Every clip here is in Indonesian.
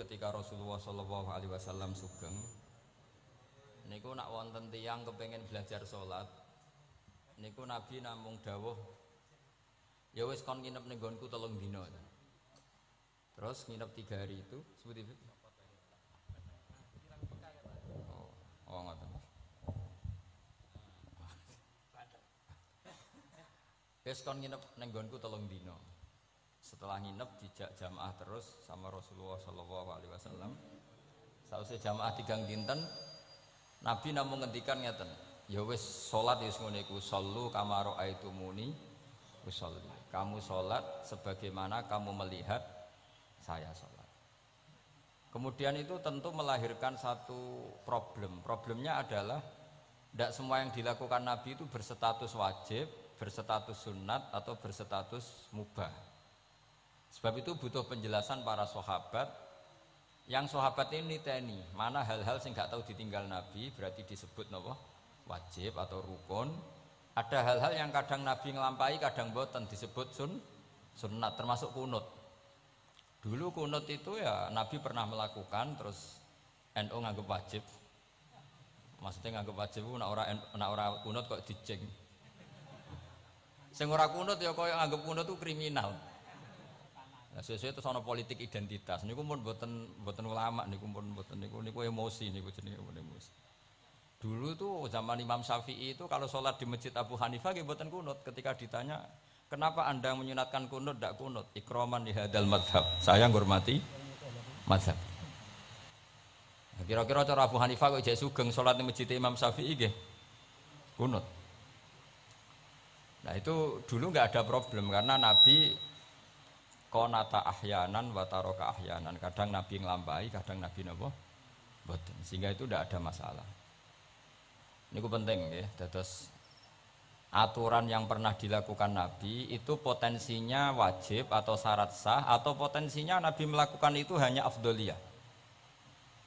ketika Rasulullah Shallallahu Alaihi Wasallam sugeng, niku nak wonten tiyang kepengen belajar sholat, niku Nabi namung dawuh, ya wis kon nginep ning nggonku 3 dina. Terus nginep 3 hari itu, seperti itu. Oh ngoten. Wis kon nginep ning nggonku 3 dina. Setelah nginep dijak jamaah terus sama Rasulullah Shallallahu Alaihi Wasallam. Sausé jamaah 3 dinten, Nabi namung ngendikan ngeten, ya wis salat wis ngene iku, sallu kama raaitumuni usolli. Kamu salat sebagaimana kamu melihat saya salat. Kemudian itu tentu melahirkan satu problem. Problemnya adalah tidak semua yang dilakukan Nabi itu berstatus wajib, berstatus sunat atau berstatus mubah. Sebab itu butuh penjelasan para sahabat. Yang sahabat ini niteni mana hal-hal yang nggak tahu ditinggal Nabi berarti disebut napa wajib atau rukun. Ada hal-hal yang kadang Nabi ngelampahi, kadang boten disebut sunnat, termasuk kunut. Dulu kunut itu ya Nabi pernah melakukan, terus NU nganggep wajib. Maksudnya nganggep wajib itu nak ora kunut kok dijeng. Sing ora kunut ya koyo nganggep kunut itu kriminal. Nah, sesuai itu soal politik identitas. Niku pun boten ulama, niku pun boten niku emosi, niku jenenge emosi. Dulu tuh zaman Imam Syafi'i itu kalau sholat di masjid Abu Hanifah nggih boten kunut. Ketika ditanya, kenapa anda menyunatkan kunut, tidak kunut? Ikroman di hadal madhab. Saya menghormati madhab. Nah, kira-kira cara Abu Hanifah kok jek sugeng sholat di masjid Imam Syafi'i nggih kunut. Nah itu dulu nggak ada problem karena Nabi konata ahyanan wataroka ahyanan, kadang Nabi nglampahi, kadang Nabi napa boten, sehingga itu tidak ada masalah. Ini penting ya, terus aturan yang pernah dilakukan Nabi itu potensinya wajib atau syarat sah, atau potensinya Nabi melakukan itu hanya afdoliyah.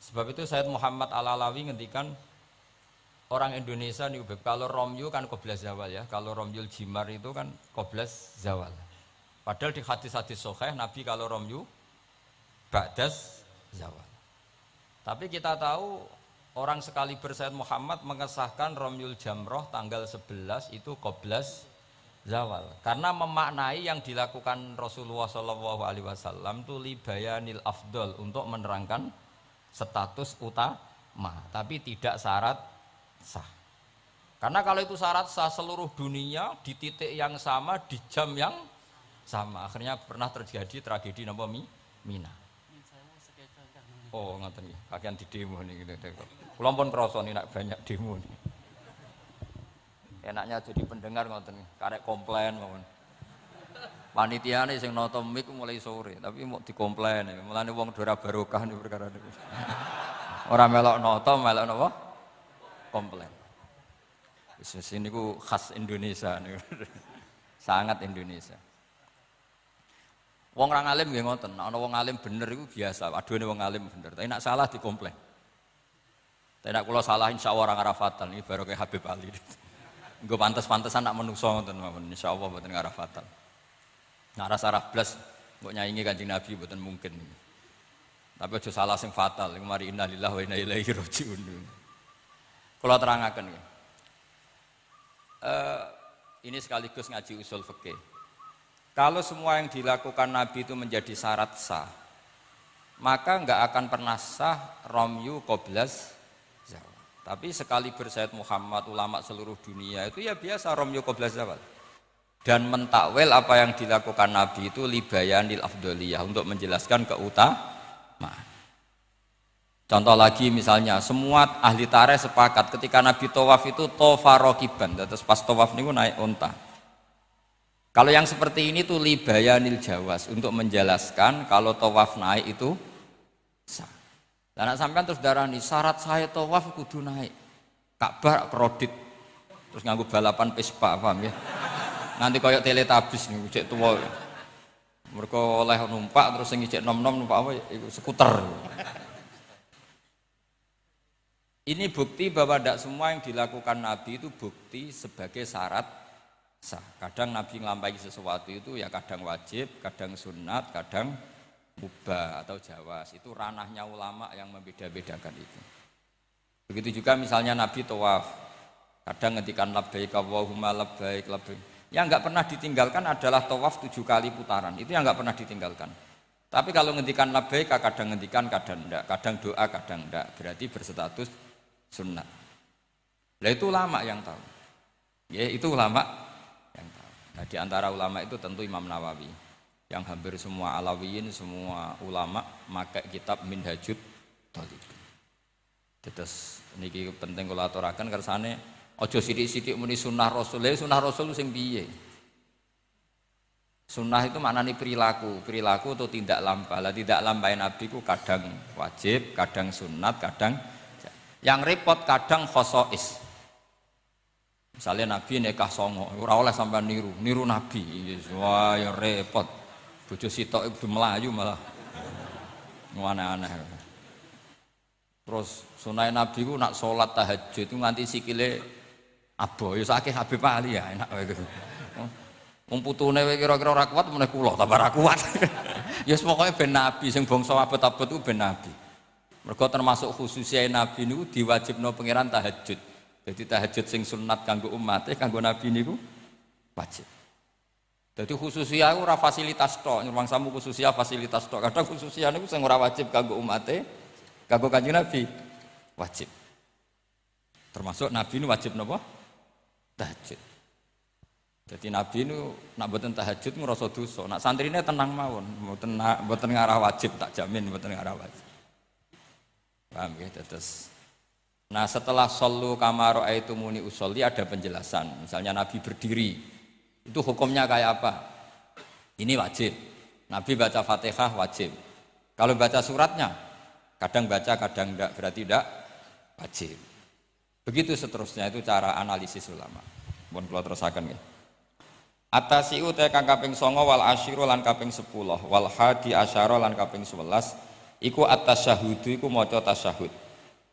Sebab itu Sayyid Muhammad Al-Alawi ngendikan orang Indonesia nih, kalau romyu kan qoblas zawal ya, kalau romyul jimar itu kan qoblas zawal. Padahal di hadis-hadis sahih Nabi kalau romyu ba'das zawal. Tapi kita tahu orang sekaliber Sayyid Muhammad mengesahkan romyul jamroh tanggal 11 itu qoblas zawal. Karena memaknai yang dilakukan Rasulullah Shallallahu Alaihi Wasallam itu libayanil afdol, untuk menerangkan status utama, tapi tidak syarat sah. Karena kalau itu syarat sah, seluruh dunia di titik yang sama di jam yang sama, akhirnya pernah terjadi tragedi napa Mina. Oh ngoten nggih, kakean di demo niki. Kula pun krasa nek banyak demo niki. Enaknya jadi pendengar ngoten, karek komplain mawon. Panitiane sing nata mik mulai sore, tapi mau dikomplain. Mulane wong ora barokah niku perkara niku. Ora melok nata, melok napa? Komplain. Wis niku khas Indonesia niku. Sangat Indonesia. Wong orang alim nggih ngoten, ana wong alim bener iku biasa, aduhane wong alim bener. Tapi nek salah dikomplain. Tapi nek kula salah insyaallah ora ngarah fatal, iki baru kayak Habib Ali. Nggo pantes-pantesan nak menungso ngoten mawon, insyaallah mboten ngarah fatal. Ngarah sarah blas mbok nyaingi Kanjeng Nabi mboten mungkin. Tapi aja salah sing fatal, iku mari innalillahi wa inna ilaihi rajiun. Kula terangaken nggih. Ini sekaligus ngaji usul fikih. Kalau semua yang dilakukan Nabi itu menjadi syarat sah, maka enggak akan pernah sah romyu qoblas zawal. Tapi sekali Sayyid Muhammad, ulama seluruh dunia itu ya biasa romyu qoblas zawal. Dan mentakwil apa yang dilakukan Nabi itu libayanil afdoliyah, untuk menjelaskan keutamaan. Contoh lagi misalnya, semua ahli tarikh sepakat ketika Nabi tawaf itu tofa rokiban, terus pas tawaf niku naik unta. Kalau yang seperti ini tuh libayanil jawas, untuk menjelaskan kalau tawaf naik itu sah. Dan sampean terus darani syarat saya tawaf kudu naik. Ka'bah kredit. Terus nganggo balapan Vespa, paham ya? Nanti koyok teletabis nih, cek tua. Mereka oleh numpak terus sing cek nom-nom numpak apa? Skuter. Ini bukti bahwa tidak semua yang dilakukan Nabi itu bukti sebagai syarat sah. Kadang Nabi ngelampahi sesuatu itu ya kadang wajib, kadang sunat, kadang mubah atau jawas, itu ranahnya ulama yang membeda-bedakan itu. Begitu juga misalnya Nabi tawaf, kadang ngendikan labbaik Allahumma labbaik labbaik. Yang enggak pernah ditinggalkan adalah tawaf 7 kali putaran, itu yang enggak pernah ditinggalkan. Tapi kalau ngendikan labbaik kadang ngendikan, kadang enggak, kadang doa, kadang enggak, berarti berstatus sunnah. Lah itu ulama yang tahu. Ya, itu ulama yang tahu. Nah, di antara ulama itu tentu Imam Nawawi, yang hampir semua alawiyin, semua ulama pakai kitab Minhajut Thalibin. Terus niki penting kula aturaken kersane aja sithik-sithik muni sunnah Rasul. Sunnah Rasul sing piye? Sunnah itu maknanya perilaku atau tidak lampah. Lah tidak lampah Nabi ku kadang wajib, kadang sunat, kadang yang repot kadang khosois. Misalnya Nabi nikah songo, ora oleh sampean niru Nabi. Wah, yang repot. Bojo sitok itu melayu malah. Aneh-aneh. Terus sunai Nabi ku nak sholat tahajud itu nganti sikile abo, ya sakit Habib Ali ya enak wae gitu. Wong putune kira-kira ora kuat meneh kula tambah ora kuat. Ya pokoke ben Nabi sing bangsa abot-abot ku ben Nabi. Mergo termasuk khususnya Nabi niku diwajibno pangeran tahajud. Jadi tahajud sing sunat kanggo umate, kanggo Nabi niku wajib. Jadi khususnya ora fasilitas tok, nyuwang samu khususnya fasilitas tok. Kadang khususnya niku sing ora wajib kanggo umate, kanggo Kanjeng Nabi wajib. Termasuk Nabi ini wajib napa? Tahajud. Jadi Nabi ini nak mboten tahajud ngrasa dosa. Nak santrine tenang mawon, mboten ngarah wajib, tak jamin mboten ngarah wajib. Paham ya? Terus nah setelah shollu kama ra'aitumuni usolli ada penjelasan. Misalnya Nabi berdiri, itu hukumnya kayak apa? Ini wajib. Nabi baca Fatihah wajib. Kalau baca suratnya, kadang baca, kadang enggak, berarti enggak wajib. Begitu seterusnya, itu cara analisis ulama. Mohon kula terusaken nggih. Atasiu te kang kaping 9 wal asyiru lan kaping 10 wal hadi asyara lan kaping 11 iku at-tasyahhudu iku maca tasyahud.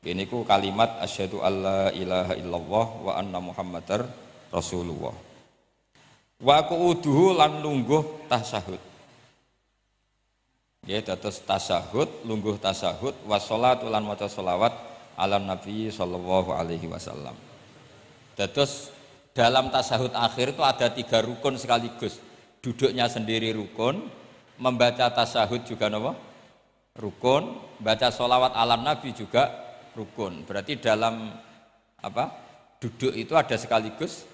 Ini ku kalimat asyhadu alla ilaha illallah wa anna muhammadar rasulullah. Wa qu'uduhu lan lungguh tasyahud. Ya dados tasyahud, lungguh tasyahud, wa sholatu lan maca sholawat ala nabi sallallahu alaihi wasallam. Dados dalam tasyahud akhir itu ada 3 rukun sekaligus. Duduknya sendiri rukun, membaca tasyahud juga napa? Rukun, baca sholawat ala nabi juga rukun. Berarti dalam apa? Duduk itu ada sekaligus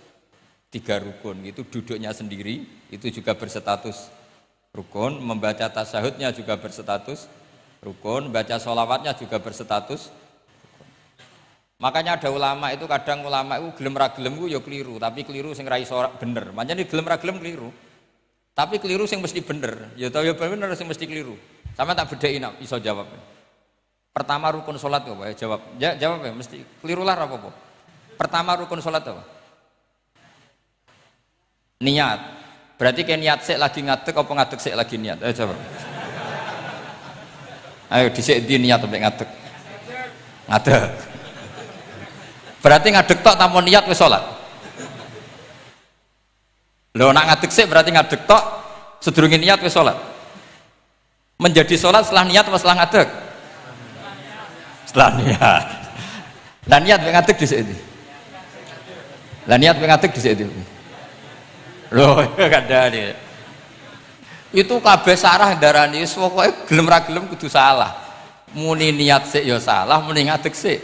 3 rukun. Itu duduknya sendiri itu juga berstatus rukun, membaca tasyahudnya juga berstatus rukun, baca sholawatnya juga berstatus rukun. Makanya ada ulama itu kadang ulama itu gelem ra gelem ku ya keliru, tapi keliru sing ra iso bener. Pancene gelem ra gelem keliru. Tapi keliru sing mesti bener. Ya tau ya bener sing mesti keliru. Sama tak bedheki nak iso jawab. Pertama rukun salat apa ya jawab. Ya jawab ya mesti keliru lah apa-apa. Pertama rukun salat apa? Niat. Berarti kayak niat sik lagi ngadeg apa ngadeg sik lagi niat? Ayo jawab. Ayo dhisik di niat sampai ngadeg. Ngadeg. Berarti ngadeg tok tanpa niat wis salat. Lho nak ngadeg sik berarti ngadeg tok sedurunge niat wis salat. Menjadi salat setelah niat apa setelah ngadeg? Setelah niat. Lah niat mek ngadeg dhisik iki. Lah niat mek ngadeg dhisik iki. Loh, kadane. Itu kabeh sarah darani wis pokoke gelem ra gelem kudu salah. Muni niat sik ya salah, muni ngadeg sik.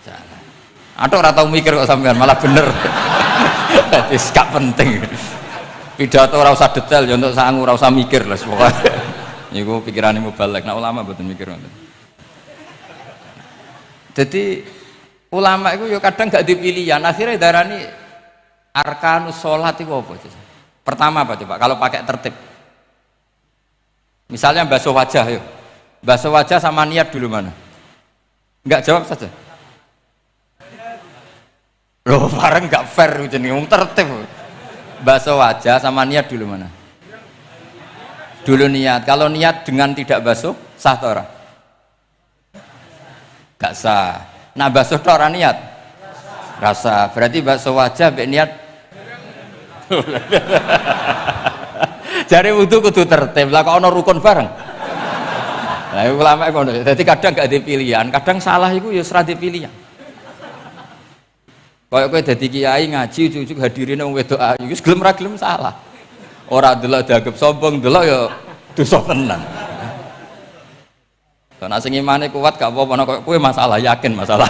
Salah. Atok ora tau mikir kok sampean malah bener. Dadi gak penting. Pidato ora usah detail ya untuk sangu ora usah mikir lah pokoke. Niku pikirane mubalek. Nek ulama mboten mikir ngoten. Jadi ulama itu ya kadang gak dipilihan, akhirnya darani arkanus sholat itu apa? Pertama apa coba? Kalau pakai tertib, misalnya basuh wajah, yuk basuh wajah sama niat dulu mana? Enggak jawab saja. Loh bareng enggak fair jadi ngomong tertib. Basuh wajah sama niat dulu mana? Dulu niat. Kalau niat dengan tidak basuh sah atau ora? Gak sah. Nah basuh tok ora niat rasa berarti basuh wajah mbek niat. Jare wudu kudu tertib lah kok ana rukun bareng Lah ulama ngono. Dadi kadang gak ada pilihan, kadang salah iku ya ora ada pilihan. Kayak kowe dadi kiai ngaji ujug-ujug hadirine wong wedok ayu, wis gelem ra gelem salah. Ora delok dianggap sombong, delok ya dosa tenan. Nek sing imane kuat gak apa-apa nek kowe masalah, yakin masalah.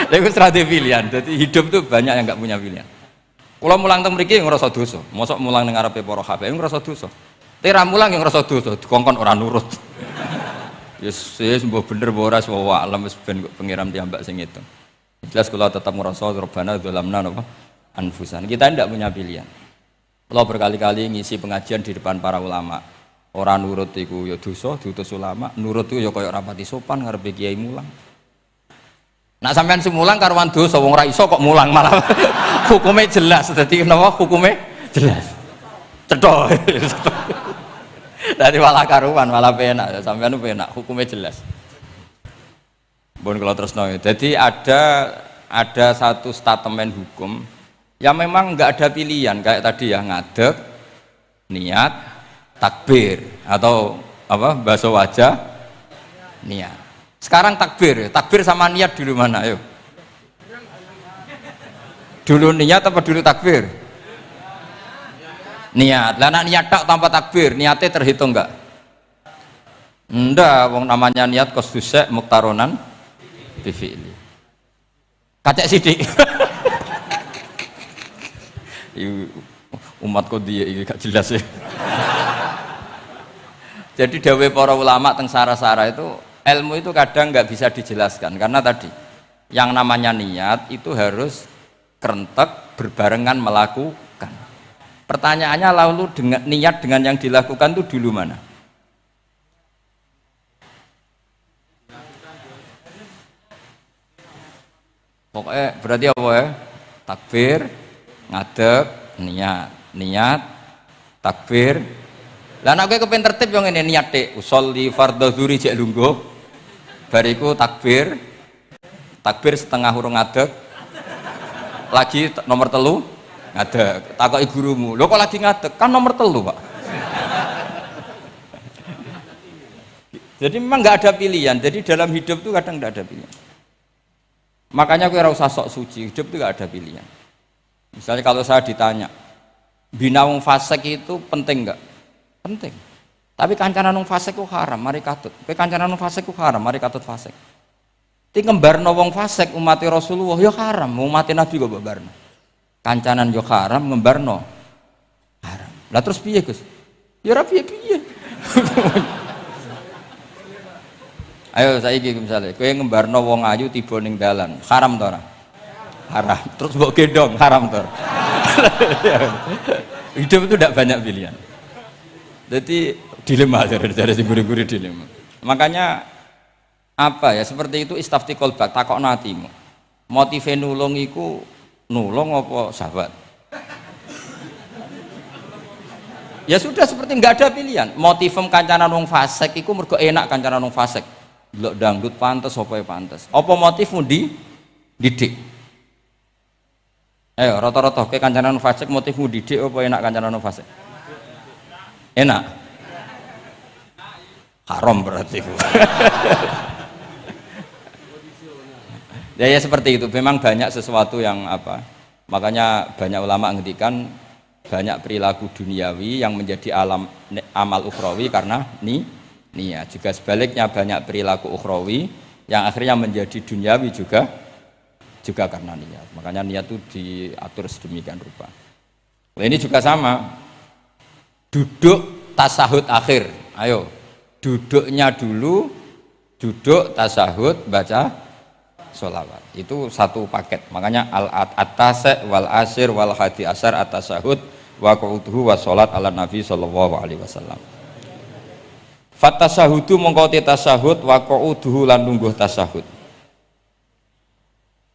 Lha iku ora ada pilihan. Dadi hidup tuh banyak yang gak punya pilihan. Kula mulang teng mriki ngrasa dosa. Mosok mulang ning ngarepe para habaib ngrasa dosa. Tera mulang yang ngrasa dosa, dikongkon ora nurut. Yes, mbok bener mbok ora wa alam wis ben pengiram piyambak sing itu. Jelas kula tetap ngrasa Rabbana dzalamna napa anfusan. Kita tidak punya pilihan. Kula berkali-kali ngisi pengajian di depan para ulama. Ora nurut iku ya dosa, diutus ulama. Nurut iku ya kaya rapati sopan ngarepe kiai mulang. Nak sampean semulang karuan dosa wong ora iso kok mulang malah. Hukumnya jelas, dadi napa hukumnya jelas. Cethok. Dadi malah karuan, malah penak. Sampean penak, hukumnya jelas. Bon kalau terus nol. Jadi ada satu statement hukum yang memang nggak ada pilihan kayak tadi ya ngadeg, niat, takbir atau apa bahasa wajah, niat. Sekarang takbir sama niat dulu mana? Ayo. Dulu niat apa dulu takbir? Niat. Lah nek niat tak tanpa takbir, niatnya terhitung enggak? Ndak, wong namanya niat kosdusek muktaronan bifi'li. Kacek sidik. Umat kok dia ini gak jelas ya. Jadi dawe para ulama teng sara-sara itu ilmu itu kadang nggak bisa dijelaskan karena tadi yang namanya niat itu harus kerentek berbarengan melakukan. Pertanyaannya lalu dengan niat dengan yang dilakukan itu dulu mana? Pokoknya berarti apa ya? Takbir, ngadeg, niat, takbir. Lah nek kowe kepen tertib yo ngene niat tek, usolli fardhu dzuri jek lungguh. Bariku takbir. Takbir setengah urung ngadeg. Lagi nomor telu ngadeg. Takoki gurumu, "Lho kok lagi ngadeg? Kan nomor telu, Pak." Jadi memang nggak ada pilihan. Jadi dalam hidup tuh kadang nggak ada pilihan. Makanya gue rasa sok suci, hidup itu gak ada pilihan. Misalnya kalau saya ditanya, bina wong fasik itu penting gak? Penting. Tapi kancanan wong fasik itu haram, mari katut. Kowe kancanan wong fasik itu haram, mari katut fasik. Ti ngembarno wong fasik umat Rasulullah ya haram, umat Nabi kok mbarno. Kancanan yo haram, ngembarno haram. Lah terus piye, Gus? Ya ora piye-piye. Ayo saiki misalnya, kowe ngembarno wong ayu tiba ning dalan, haram to ora? Haram. Terus mbok gendong, haram to. Hidup itu tidak banyak pilihan. Jadi dilema dari si guru-guru dilema. Makanya apa ya seperti itu istafti kolbak takokno atimu. Motive nulung iku nulung apa sahabat? Ya sudah seperti nggak ada pilihan. Motivem kancanan wong fasik iku mergo enak kancanan wong fasik. Delok dangdut pantes apa ya pantes. Apa motifmu didik? Ayo rata-rata ke kancanan fasik motifmu didik apa enak kancanan fasik? Enak. Haram berarti. Ya seperti itu. Memang banyak sesuatu yang apa? Makanya banyak ulama ngendikan banyak perilaku duniawi yang menjadi amal ukhrawi karena niat. Juga sebaliknya banyak perilaku ukhrawi yang akhirnya menjadi duniawi juga karena niat. Makanya niat itu diatur sedemikian rupa. Nah, ini juga sama. Duduk tasahud akhir. Ayo, duduknya dulu, duduk tasahud baca sholawat. Itu satu paket. Makanya al-atasek wal asir wal hadi asar at-tasahud wa qu'uduhu wa sholat ala nabi sallallahu alaihi wasallam. Fatasahudu mongko te tasahud wa qu'uduhu lan lungguh tasahud.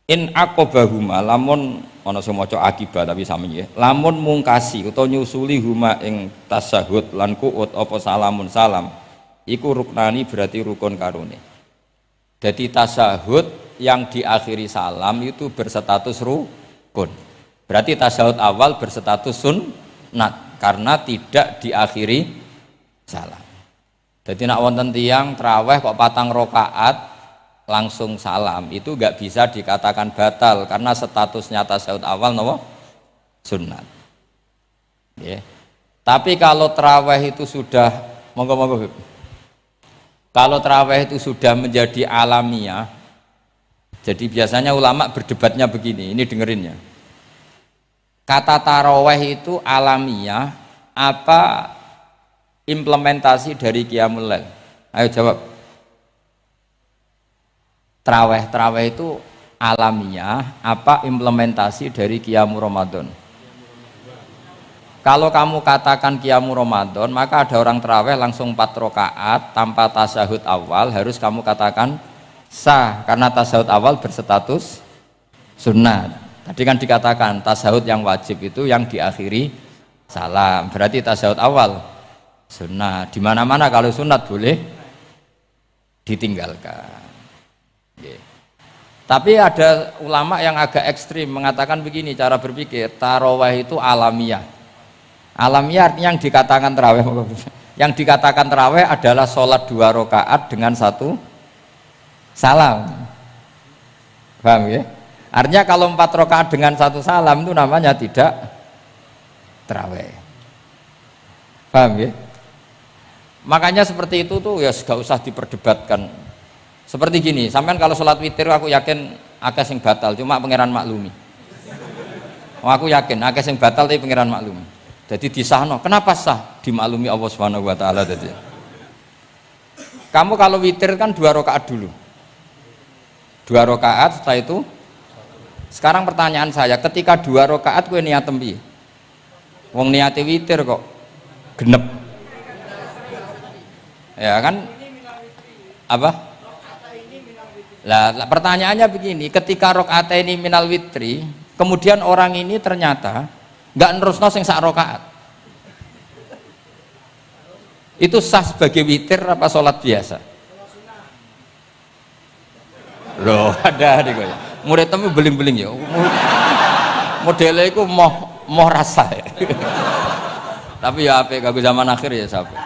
In aqobahuma lamun ana sing maca akibat tapi sami nggih. Lamun mungkasi utawa nyusuli huma ing tasahud lan qu'ud apa salamun salam iku ruknani berarti rukun karone. Jadi tasahud yang diakhiri salam itu berstatus rukun. Berarti tasahud awal berstatus sunnat karena tidak diakhiri salam. Jadi nak wonten tiyang traweh kok 4 rakaat langsung salam, itu enggak bisa dikatakan batal karena statusnya tasyahud awal napa? Sunat. Ya. Tapi kalau traweh itu sudah monggo-monggo. Kalau traweh itu sudah menjadi alamiah, jadi biasanya ulama berdebatnya begini, ini dengerinnya. Kata taraweh itu alamiah apa implementasi dari Qiyamul Lail? Ayo jawab. Traweh itu alamiah apa implementasi dari Qiyamul Ramadan? Kalau kamu katakan Qiyamul Ramadan, maka ada orang traweh langsung 4 rakaat tanpa tasyahud awal, harus kamu katakan sah karena tasyahud awal berstatus sunat. Tadi kan dikatakan tasyahud yang wajib itu yang diakhiri salam, berarti tasyahud awal sunat. Di mana-mana kalau sunat boleh ditinggalkan. Tapi ada ulama yang agak ekstrim mengatakan begini cara berpikir, tarawih itu alamiah. Alamiah artinya yang dikatakan tarawih, yang dikatakan tarawih adalah sholat 2 rakaat dengan 1 salam. Paham ya? Artinya kalau 4 rakaat dengan 1 salam itu namanya tidak tarawih. Paham ya? Makanya seperti itu tuh ya gak usah diperdebatkan. Seperti gini, sampean kalau sholat witir aku yakin akeh sing batal, cuma pangeran maklumi. Aku yakin akeh sing batal tapi pangeran maklumi. Jadi disahno, kenapa sah? Dimaklumi Allah Subhanahu wa taala tadi. Kamu kalau witir kan 2 rakaat dulu. 2 rakaat setelah itu. Sekarang pertanyaan saya, ketika 2 rakaat kowe niat piye? Wong niate witir kok genep. Ya kan? Apa? Lah pertanyaannya begini, ketika rakaat ini minal witri, kemudian orang ini ternyata nggak nerusno sing sak rakaat. Itu sah sebagai witir apa sholat biasa? Loh, ada nih kok. Murid temu beling-beling ya. Modelnya itu mau rasa ya. Tapi ya apa kagak zaman akhir ya sampai.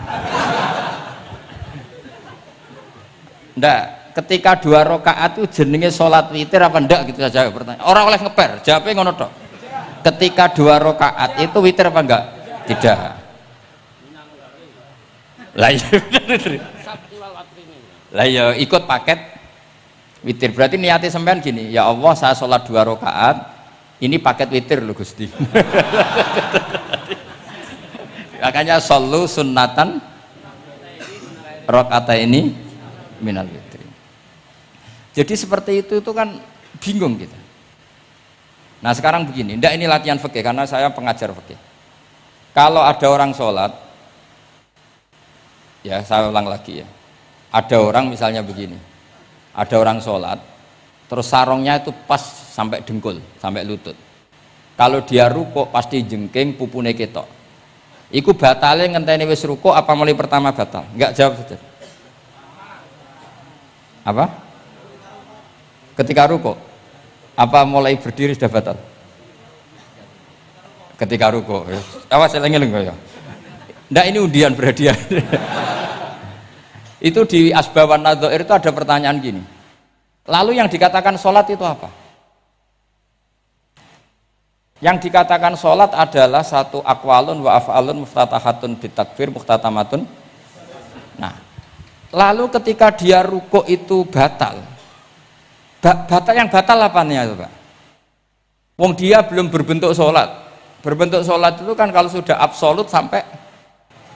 Ndak, ketika 2 rakaat itu jenenge sholat witir apa ndak gitu saja pertanyaan. Orang oleh ngeper, jawabnya ngono tok. Ketika 2 rakaat itu witir apa enggak? Tidak. Lah iya bener. Lah ya ikut paket witir. Berarti niatnya sampean gini, ya Allah saya sholat 2 rakaat, ini paket witir loh Gusti. Makanya shollu sunnatan rakaat ini minal witri. Jadi seperti itu kan bingung kita. Nah sekarang begini, ndak ini latihan fikih karena saya pengajar fikih. Kalau ada orang sholat, ya saya ulang lagi ya, ada orang misalnya begini, ada orang sholat, terus sarungnya itu pas sampai dengkul, sampai lutut. Kalau dia rukuk pasti jengking pupune ketok. Iku batale ngenteni wis rukuk apa mulai pertama batal? Enggak, jawab saja. Apa? Ketika rukuk apa mulai berdiri sudah batal? Ketika rukuk. Awas eling-eling ya. Ndak ini undian berhadiah. Itu di Asbawan Nadzair itu ada pertanyaan gini. Lalu yang dikatakan sholat itu apa? Yang dikatakan sholat adalah satu akwalun wa af'alun muftatahatun bitakbir muhtatamatun. Nah, lalu ketika dia rukuk itu batal. Batal yang batal apanya itu Pak? Wong dia belum berbentuk sholat. Berbentuk sholat itu kan kalau sudah absolut sampai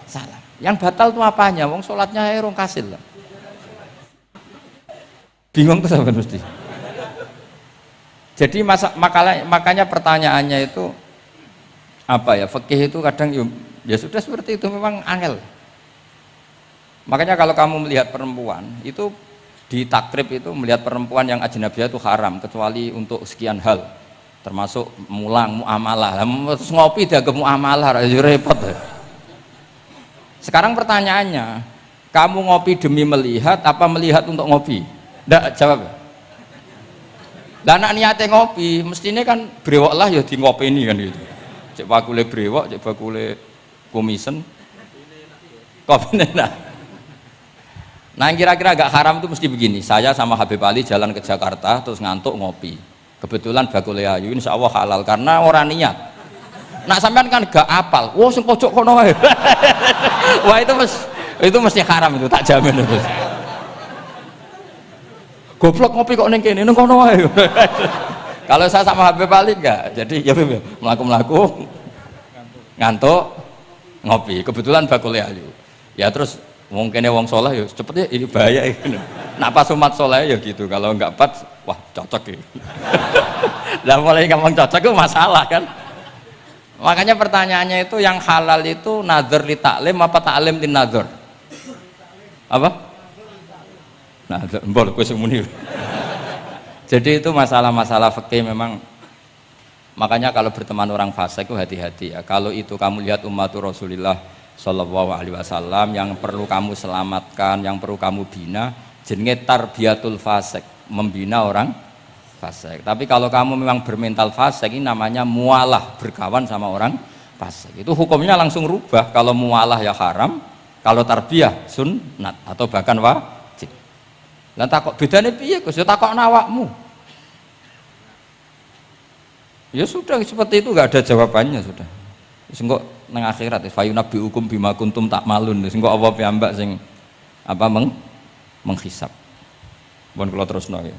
salam. Yang batal itu apanya? Wong sholatnya erong kasil lah. Bingung tuh sampai mesti. Jadi makanya pertanyaannya itu apa ya? Fikih itu kadang ya sudah seperti itu memang angel. Makanya kalau kamu melihat perempuan itu di takrib itu melihat perempuan yang ajnabiyah itu haram kecuali untuk sekian hal termasuk mulang muamalah. Terus ngopi dia ke muamalah repot. Sekarang pertanyaannya, kamu ngopi demi melihat apa melihat untuk ngopi? Ndak, jawab. Lah anak niate ngopi, mestinya kan brewok lah ya di ngopi ini kan gitu. Cek bakule brewok, cek bakule komisen. Kopi enak. Nah yang kira-kira agak haram itu mesti begini, saya sama Habib Ali jalan ke Jakarta terus ngantuk ngopi, kebetulan bakule ayu, insya Allah halal karena orang niat. Nak sampean kan gak apal, wah sing pojok kono wae. Wah itu mesti haram itu, tak jamin itu. Goblok ngopi kok ning kene, ning kono wae. Kalau saya sama Habib Ali enggak, jadi ya melaku ngantuk ngopi, kebetulan bakule ayu. Ya terus mungkin wong soleh ya cepetnya ini bahaya ini. Nak pas umat soleh ya gitu, kalau enggak pas wah cocok gitu. Lah mulai ngomong cocok itu masalah kan. Makanya pertanyaannya itu yang halal itu nazar li taklim apa taklim li nazar? Apa? Nazar, mbol kowe sing muni. Jadi itu masalah-masalah fikih memang. Makanya kalau berteman orang fasik itu hati-hati ya. Kalau itu kamu lihat umatur Rasulullah Shallallahu Alaihi Wasallam yang perlu kamu selamatkan, yang perlu kamu bina, jenenge tarbiyatul fasik, membina orang fasik. Tapi kalau kamu memang bermental fasik, ini namanya mualah, berkawan sama orang fasik. Itu hukumnya langsung rubah. Kalau mualah ya haram, kalau tarbiyah sunnat atau bahkan wajib. Lah takok bedane piye Gus? Ya takokno awakmu. Ya sudah seperti itu, nggak ada jawabannya sudah. Sengko nang akhirat fayunabbi hukum bima kuntum tak malun. Sengko apa piyambak sing apa menghisab. Pun kula terusno ya.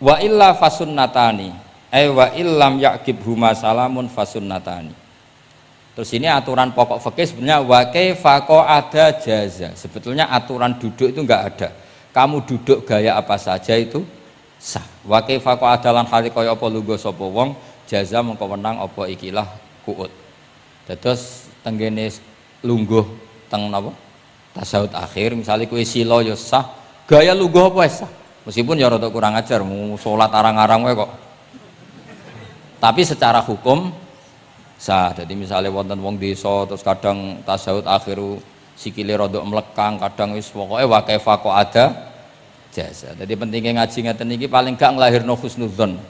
Wa illa fasunnatani. Wa illam yaqib huma salamun fasunnatani. Terus ini aturan pokok fikih sebenarnya wa kaifa ada jaza. Sebetulnya aturan duduk itu enggak ada. Kamu duduk gaya apa saja itu sah. Wa kaifa adalan hali kaya apa lungguh sapa wong jaza mengko wenang apa ikilah kuut. Terus tenggene lungguh teng napa? Tasawuf akhir misalnya kowe sila ya sah, gaya lungguh apa sah. Meskipun ya rada kurang ajar mau salat arang-arang wae kok. Tapi secara hukum sah. Jadi misalnya wonten wong desa terus kadang tasawuf akhir sikile rada mlekang, kadang wis pokoke wa kaifa ada jasa. Jadi pentingnya ngaji ngeten iki paling gak nglahirno husnudzon.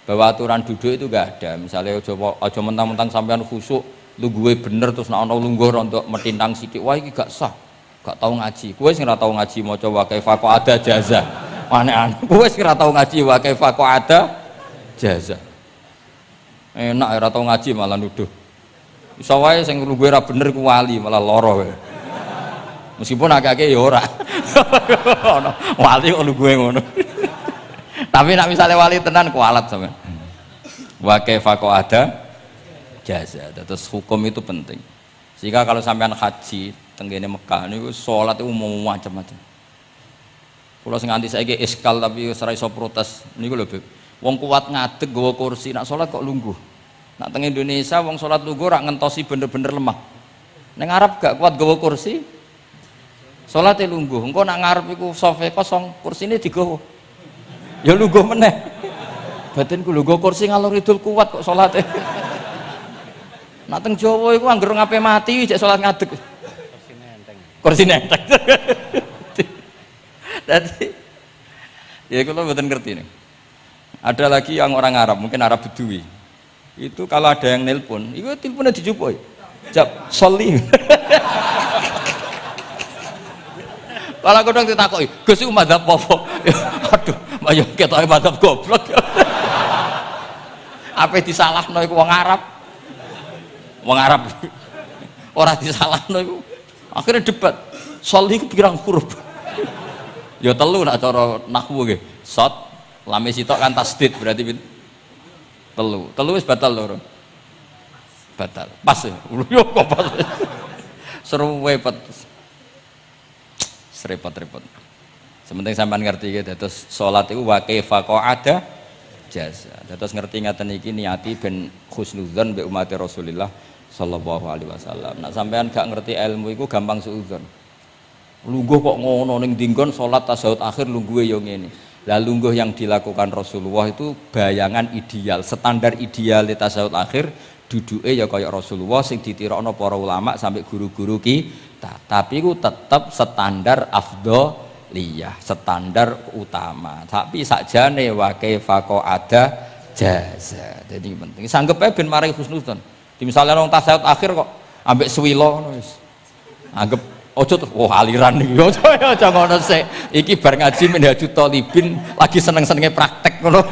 Bahwa aturan duduk itu gak ada. Misalnya aja mentang-mentang sampean khusuk lungguhe bener terus nek ana lungguh rontok metintang sithik wah iki gak sah. Gak tau ngaji. Kowe sing ora tau ngaji maca wa kaifa ada jaza. Aneh-aneh. Kowe sing ora tau ngaji wa kaifa ada jaza. Enak ora tau ngaji malah nuduh. Iso wae sing lungguhe ora bener ku wali malah lara wae. Meskipun agak-agak ya ora. Wali kok lungguhe ngono. Tapi nak misalnya wali tenan kualat sampean. Wa kaifa ada jaza. Terus hukum itu penting. Sehingga kalau sampean haji tenggene Mekah niku salat itu umum macam-macam. Kula sing nganti saiki iskal tapi wis ora iso protes niku lho, Beb. Wong kuat ngadeg gawa kursi nak salat kok lungguh. Nak teng Indonesia wong salat lungguh rak ngentosi bener-bener lemah. Ning Arab gak kuat gawa kursi. Salate lungguh. Engko nak ngarep iku sofe kosong, kursine digawa. Ya lungguh meneh. Batinku lho nggo kursi ngalor idul kuat kok salate. Nak teng Jawa iku anggere ngape mati jek salat ngadeg. Kursine enteng. Jadi ya kalau mboten ngerti nih. Ada lagi yang orang Arab, mungkin Arab Bedui. Itu kalau ada yang nelpon, itu teleponnya dijupuk. Jawab soli. Kalau kadang ditakoki, "Gus iku madzhab apa?" Aduh, ayo ketoke madzhab goblok. Apa disalahno iku wong Arab? Wong Arab. Ora disalahno iku. Akhirnya debat. Soli iku pirang huruf? Ya telu nak cara nahwu nggih. Shot, lame sitok kan tasdid berarti telu. Telu wis batal lho. Batal. Pas ya. Yo kok pas. Seru wepet. Repot-repot. Sementing sampean ngerti gitu. Terus salat iku wa kaifa ada jasa. Terus ngerti ngaten iki niati ben husnudzon mbek umat Rasulullah sallallahu alaihi wasallam. Nek sampean gak ngerti ilmu iku gampang suudzon. Lungguh kok ngono ning dinggon salat tasyahud akhir lungguhe yo ngene. Lah lungguh yang dilakukan Rasulullah itu bayangan ideal, standar ideal tasyahud akhir duduke ya kaya Rasulullah sing ditirakno para ulama sampai guru-guru kita. Tapi ku tetap standar afdholiyah, standar utama. Tapi sakjane wa kaifa ada jaza. Jadi penting. Sanggep ae ben marai husnudzon. Di misalnya orang tasyahud akhir kok ambek swilo ngono wis. Anggap Ojo terus aliran iki. Ojo ngono sik. Iki bar ngaji Minhajut Thalibin lagi seneng-senenge praktek ngono.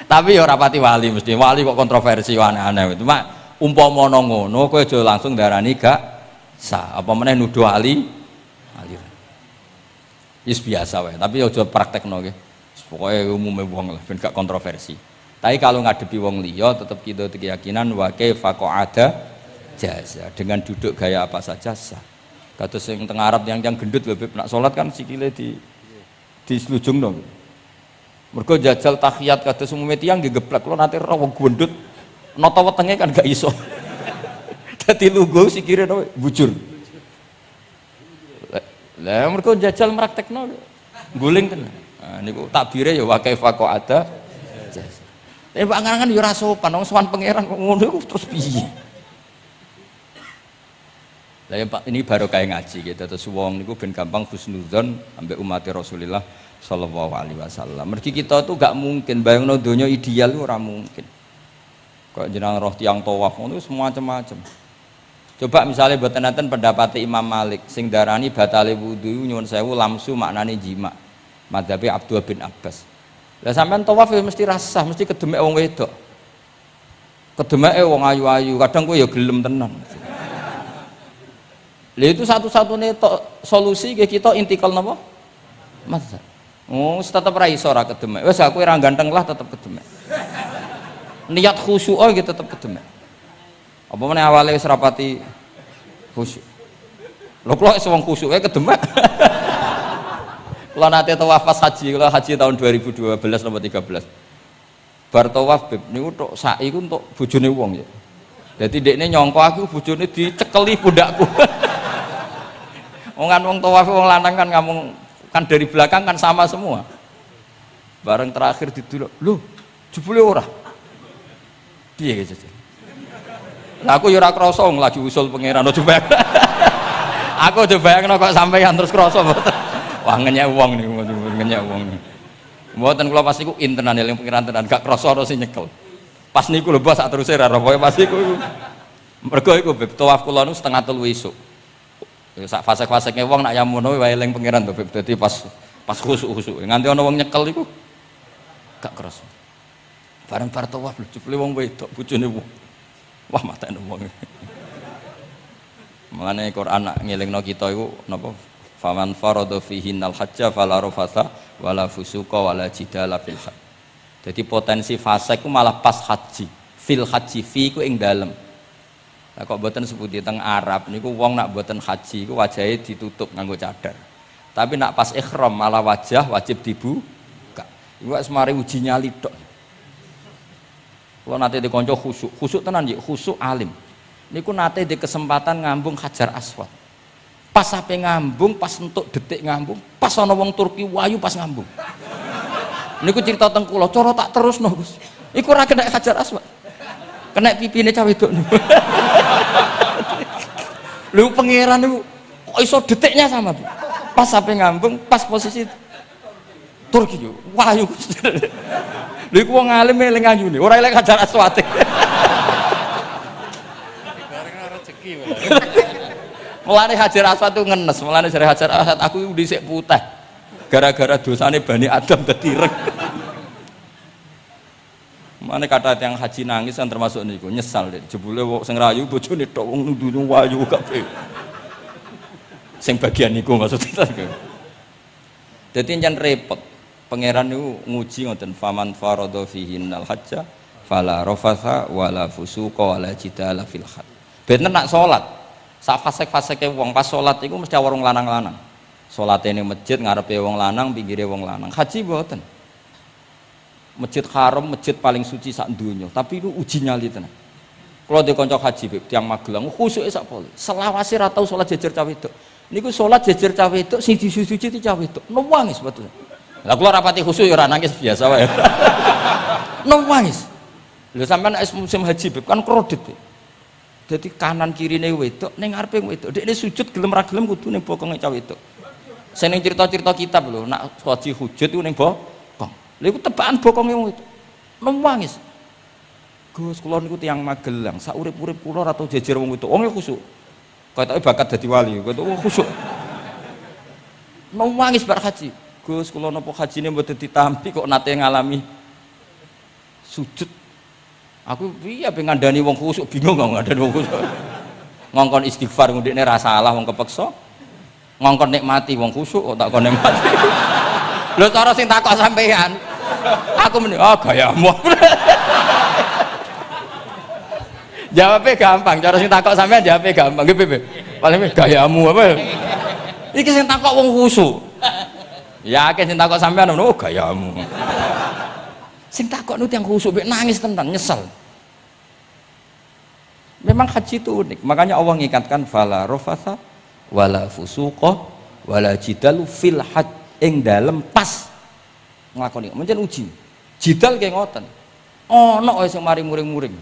Tapi ya ora pati wali mesti. Wali kok kontroversi aneh-aneh. Cuma umpama ngono kowe aja langsung darani gak sah. Apa meneh nuduh aliran. Wis biasa wae, tapi aja praktekno nggih. Pokoke umume wong lah ben gak kontroversi. Tapi kalau ngadepi wong liya tetap kita keyakinan wa kaifa qa'ada jaza. Dengan duduk gaya apa saja sah. Kados sing teng Arab yang gendut lho nak salat kan sikile di slujungno. Mergo jajal tahiyat kados umume tiyang nggih geblek kula nate ora wong gendut nata wetenge kan gak iso. Dadi lungguh sikire bujur. Lah mergo jajal praktekno guling tenan. Nah niku takbire ya wa kaifa qa'ada jaza. Pak ngangan ya ora sopan wong sowan pangeran kok ngono iku terus piye? Lah ya Pak ini baru kayak ngaji gitu terus wong niku ben gampang husnudzon ambek umat Rasulullah sallallahu alaihi wasallam. Mergi kita tuh gak mungkin bayangno donya ideal itu ora mungkin. Kok jenengan roh tiyang tawaf ngono semua macam-macam. Coba misalnya mboten enten pendapat Imam Malik sing darani batale wudu nyuwun sewu lamsu maknane jima. Madzhabe Abdullah bin Abbas. Lah sampean tawaf ya mesti rasah, mesti kedemek wong wedok. Kedemeke wong ayu-ayu, kadang kowe ya gelem tenan. Lah itu satu-satunya solusi kita intikal napa? Mazhab. Oh, tetep ra iso ora kedemek. Wis aku ora ganteng lah tetep kedemek. Niat khusyuk gitu tetep kedemek. Apa meneh awale wis rapati khusyuk. Lho kula wis wong khusyuke kedemek. Kula nate tawaf pas haji, kula haji tahun 2012 nomor 13. Bar tawaf beb niku tok sa'i ku untuk bojone wong ya. Dadi dekne nyangka aku bojone dicekeli pundakku. Wong tawaf wong lanang kan ngomong kan dari belakang kan sama semua. Bareng terakhir didelok, lho jebule ora. Piye gitu. Lah aku ya ora krasa lagi usul pangeran coba. Aku coba bayangno kok sampeyan terus krasa mboten. Wah ngenyek wong niku ngenyek wong niku. Mboten kula pas niku intenan eling pangeran tenan gak krasa ora sing nyekel. Pas niku lho bos sak teruse ra pokoke pas niku. Mergo iku beb tawaf kula niku setengah 3 esuk. Ya sak fase-faseke wong nak yamono wae eling pangeran to beb dadi pas khusuk-khusuk. Nganti ana wong nyekel iku gak krasa. Bareng bar tawaf lho jebule wong wedok bojone wong. Wah matane wong. Mangane Quran nak ngelingno kita iku napa? Faman farada fihinnal hajja fala rafatha wala fusuqa wala jidala fil hajj. Jadi potensi fase ku malah pas haji. Fil haji fi ku ing dalem. Lah kok mboten sebuti teng Arab niku wong nak mboten haji iku wajahe ditutup nganggo cadar. Tapi nak pas ihram malah wajah wajib dibuka. Iku wis mari uji nyali tok. Kalau nate di konco khusuk tenan ya, khusuk alim. Niku nate di kesempatan ngambung Hajar Aswad. Pas sampai ngambung, pas entuk detik ngambung, pas ana wong Turki wayu pas ngambung. Niku cerita teng kula, cara tak terusno Gus. Iku ora kena Hajar Aswad. Kena pipine cah wedok niku. Lho pangeran niku kok iso detiknya sama, Bu. Pas sampai ngambung, pas posisi Turki yo, wayu Gus. Lha iku wong alim eling ayune, ora eling Hajar Aswad. Bareng rezeki wae. Mulane Hajar Aswad itu ngenes, mulane jare Hajar Aswad aku dhisik putih. Gara-gara dosane Bani Adam dadi ireng. Mane kata yang haji nangis kan termasuk niku, nyesal deh. Jebule wong sing rayu bojone tok wong nuduh wayu kabeh. Sing bagian niku maksudnya. Dadi nyen repot. Pangeran niku nguji ngoten faman farada fihinnal hajja fala rafatha wala fusuqa wala jidala fil hajj. Bener nak salat. Sak fasek-faseke wong pas salat iku mesti warung lanang-lanang. Salate ning masjid ngarepe wong lanang, pinggire wong lanang. Haji mboten. Masjid Haram, masjid paling suci sak donya, tapi itu uji nyali tenan. Kula di kanca haji Beb, tiyang Magelang khusuke sak poli. Selawase ra tau salat jejer cah wedok. Niku salat jejer cah wedok sing disuci cah wedok. Nangis betul. Lah kula rapati khusyuk ya ora nangis biasa wae. Nangis. Lho sampean es musim haji Beb kan kredit. Dadi kanan kirine wedok ning ngarepe wedok. Dekne sujud gelem ra gelem kudu ning bokonge cah wedok. Sing ning cerita-cerita kitab lho, nak haji hujud iku ning bokong. Lha iku tebakan bokonge wedok. Nangis. Gus kula niku tiyang Magelang, sak urip-urip kula ra tau jejer wong wedok. Wong khusyuk. Ketoke bakat dadi wali, ketoke khusyuk. Mau nangis bar haji. Gus, kula napa hajine mboten ditampi kok nate ngalami sujud. Aku piye pe ngandani wong khusyuk, bingung kok ngandani wong khusyuk. Ngongkon istighfar ngundikne ra salah wong kepeksa. Ngongkon nikmati wong khusyuk kok tak kon nikmati. Lho cara sing takok sampean. Aku meni, gayamu. Jawabnya gampang, cara sing takok sampean jawabnya gampang. Nggih, Piye? Paling gayamu apa? Iki sing takok wong khusyuk. Ya akeh sing takok sampean ngono, gayamu. Sing takok nu tiyang khusyuk mek nangis tenan, nyesel. Memang haji itu unik, makanya Allah ngikatkan fala rafatha wala fusuqa wala jidalu fil hajj ing dalem pas nglakoni. Mencen uji. Jidal kaya ngoten. Ana wae sing mari muring-muring.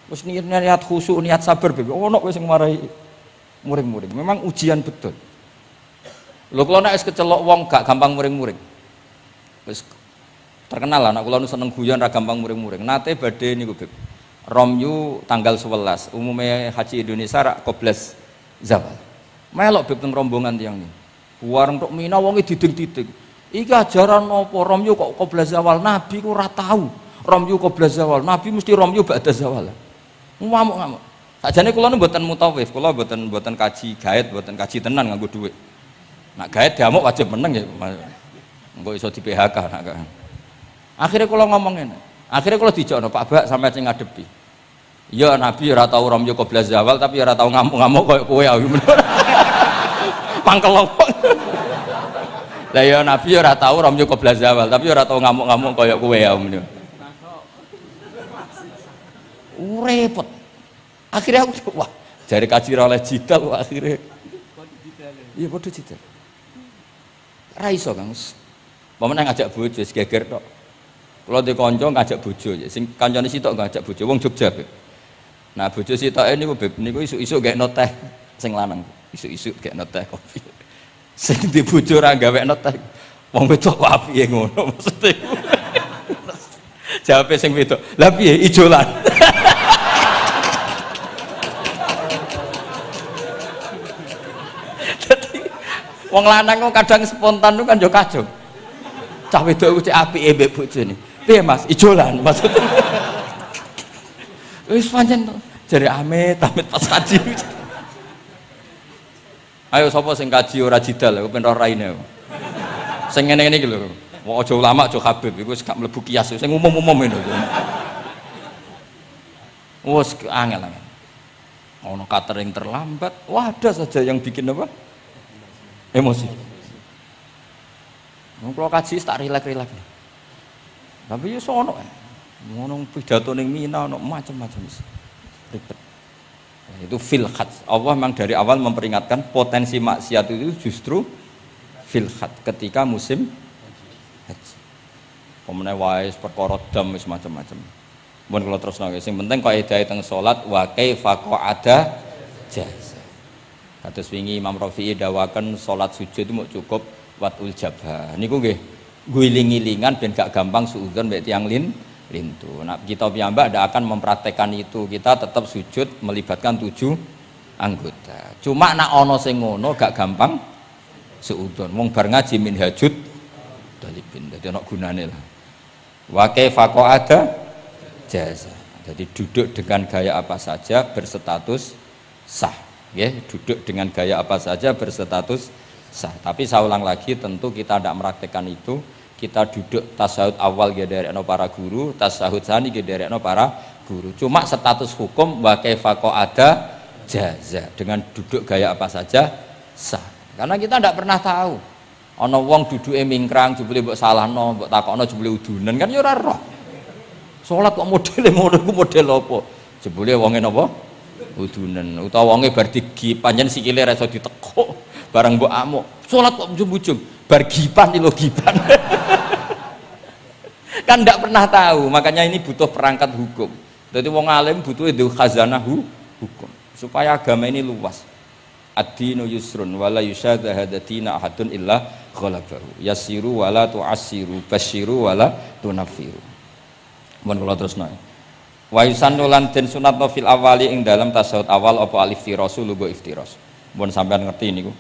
Wis niat khusyuk, niat sabar bebe. Ana wae sing marai muring-muring. Memang ujian betul. Lho kula nek wis kecelok wong gak gampang muring-muring. Wis terkenal lah nek kula nu seneng guyon ra gampang muring-muring. Nate badhe niku Beb. Romyu tanggal 11, umumnya haji Indonesia rak koblas zawal. Melok Beb teng rombongan tiyang niku. Warung tok Mina wonge diding-diding. Iki ajaran apa Romyu kok koblas zawal? Nabi ku ora tahu. Romyu koblas zawal. Nabi mesti Romyu ba'da zawal. Ngamuk-ngamuk. Sakjane kula nu mboten mutawif, kula mboten kaji gaet, mboten kaji tenan nganggo dhuwit. Nak gaet diamuk wajib meneng ya. Engko iso di PHK nak. Akhire kula ngomong ngene. Akhire kula dijokno Pak Bak sampe sing ngadepi. Ya Nabi ora tau Romyu koblas zawal tapi ora tau ngamuk-ngamuk koyo kowe aku. Mangkel opo. Lah ya Nabi ora tau Romyu koblas zawal tapi ora tau ngamuk-ngamuk koyo kowe ya. Repot. Akhirnya aku wah, jari kaji oleh jidal akhirnya. Iya padha jidal. Ra iso Kang. Momen ngajak bojo geger tok. Kula ndek kanca ngajak bojo, sing kancane sitok ngajak bojo wong Jogja. Nah, bojo sitoke niku Beb niku isuk-isuk gekno teh sing lanang. Isuk-isuk gekno teh kopi. Sing di bojo ora gawekno teh. Wong wedok apike ngono maksude. Jawabe sing wedok, "Lah piye ijolan?" Wong lanang kok kadang spontan kan yo kacau. Cah wedok ku cek apike mbek bojone. Piye Mas? Ijolan maksudnya. Wis pancen jare amit pas kaji. Ayo sapa sing kaji ora jidal aku ben ora raine. Sing ngene-ngene iki lho. Wong aja ulama aja Habib iku wis gak mlebu kias sing umum-umum ngono. Wes angel-angel. Ono catering terlambat, wah ada saja yang bikin apa? Emosi. Kalau kaji tak rilek-rilek. Tapi ya sono ngono pidato ning Mina ono macam-macam ribet. Itu fil hajj. Allah memang dari awal memperingatkan potensi maksiat itu justru fil hajj ketika musim haji. Pemene wae perkara dam wis macam-macam. Mun kula terusno sing penting kaidah teng salat wa kaifa qa'ada jaz. Kados wingi Imam Rafi'i dawaken salat sujud itu mau cukup watul jabah. Niku nggih guling-gilingan ben gak gampang suudzon mbek tiyang lintu. Nah, kita piyambak ndak akan mempraktekkan itu. Kita tetap sujud melibatkan 7 anggota. Cuma nak ana sing ngono gak gampang suudzon. Wong bar ngaji minhajud dalibin. Dadi ana gunane lah. Wa kaifa qa'ada jaz. Jadi duduk dengan gaya apa saja berstatus sah. Ya, duduk dengan gaya apa saja berstatus sah. Tapi saya ulang lagi, tentu kita tidak meraktekkan itu. Kita duduk tasahud awal dari para guru, tasahud sani dari para guru. Cuma status hukum wa kaifa qa'ada jaza, dengan duduk gaya apa saja sah. Karena kita tidak pernah tahu. Ana wong duduke mingkrang jebule mbok salahno, mbok takokno jebule udunan kan ya ora roh. Salat kok modele ngono iku model apa? Jebule wonge napa? Udunan utawa wonge bar digi pancen sikile ra iso ditekuk barang mbok amuk salat kok ujung-ujung bar gipan lho gipan. Kan ndak pernah tahu, makanya ini butuh perangkat hukum. Jadi wong alim butuh itu khazanah hukum supaya agama ini luas. Ad-dinu yusrun wala yusyadha hadatina ahadun illa ghalabahu yasiru wala tu'assiru basyiru wala tunaffiru. Mun kula terusno. Wa yusannu lan den sunatno fil awali ing dalam tasawuf awal apa alif tirasu lugo iftiras. Mun sampean ngerti niku.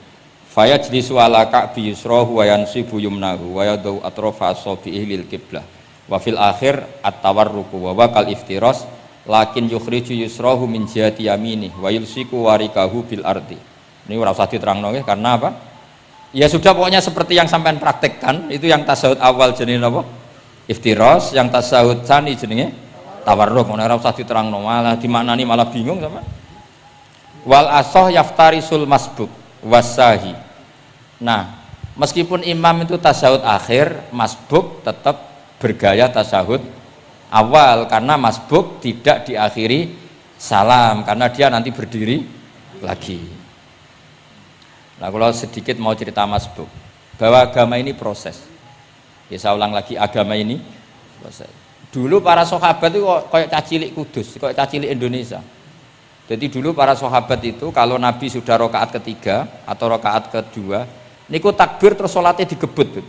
Fayajlisu ala ka'bi yusrahu wa yansibu yumnahu wa yadau atrafa asabihi lil qiblah. Wa fil akhir at-tawarruku wa wakal iftiras lakin yukhriju yusrahu min jihati yamini wa yulsiku warikahu bil ardi. Ini ora usah diterangno nggih karena apa? Ya sudah pokoknya seperti yang sampean praktekkan, itu yang tasawuf awal jenenge napa? Iftiras, yang tasawuf tsani jenenge tawarruk. Ora usah diterangno, malah dimaknani malah bingung sama. Wal asoh yaftarisul masbuk wasahi. Nah, meskipun imam itu tasyahud akhir, masbuk tetap bergaya tasyahud awal karena masbuk tidak diakhiri salam karena dia nanti berdiri lagi. Nah, kalau sedikit mau cerita masbuk bahwa agama ini proses. Ya saya ulang lagi, agama ini proses. Dulu para sahabat itu kayak cacilik Kudus, kayak cacilik Indonesia. Jadi dulu para sahabat itu kalau Nabi sudah rakaat ketiga atau rakaat kedua, niku takbir terus sholatnya digebut,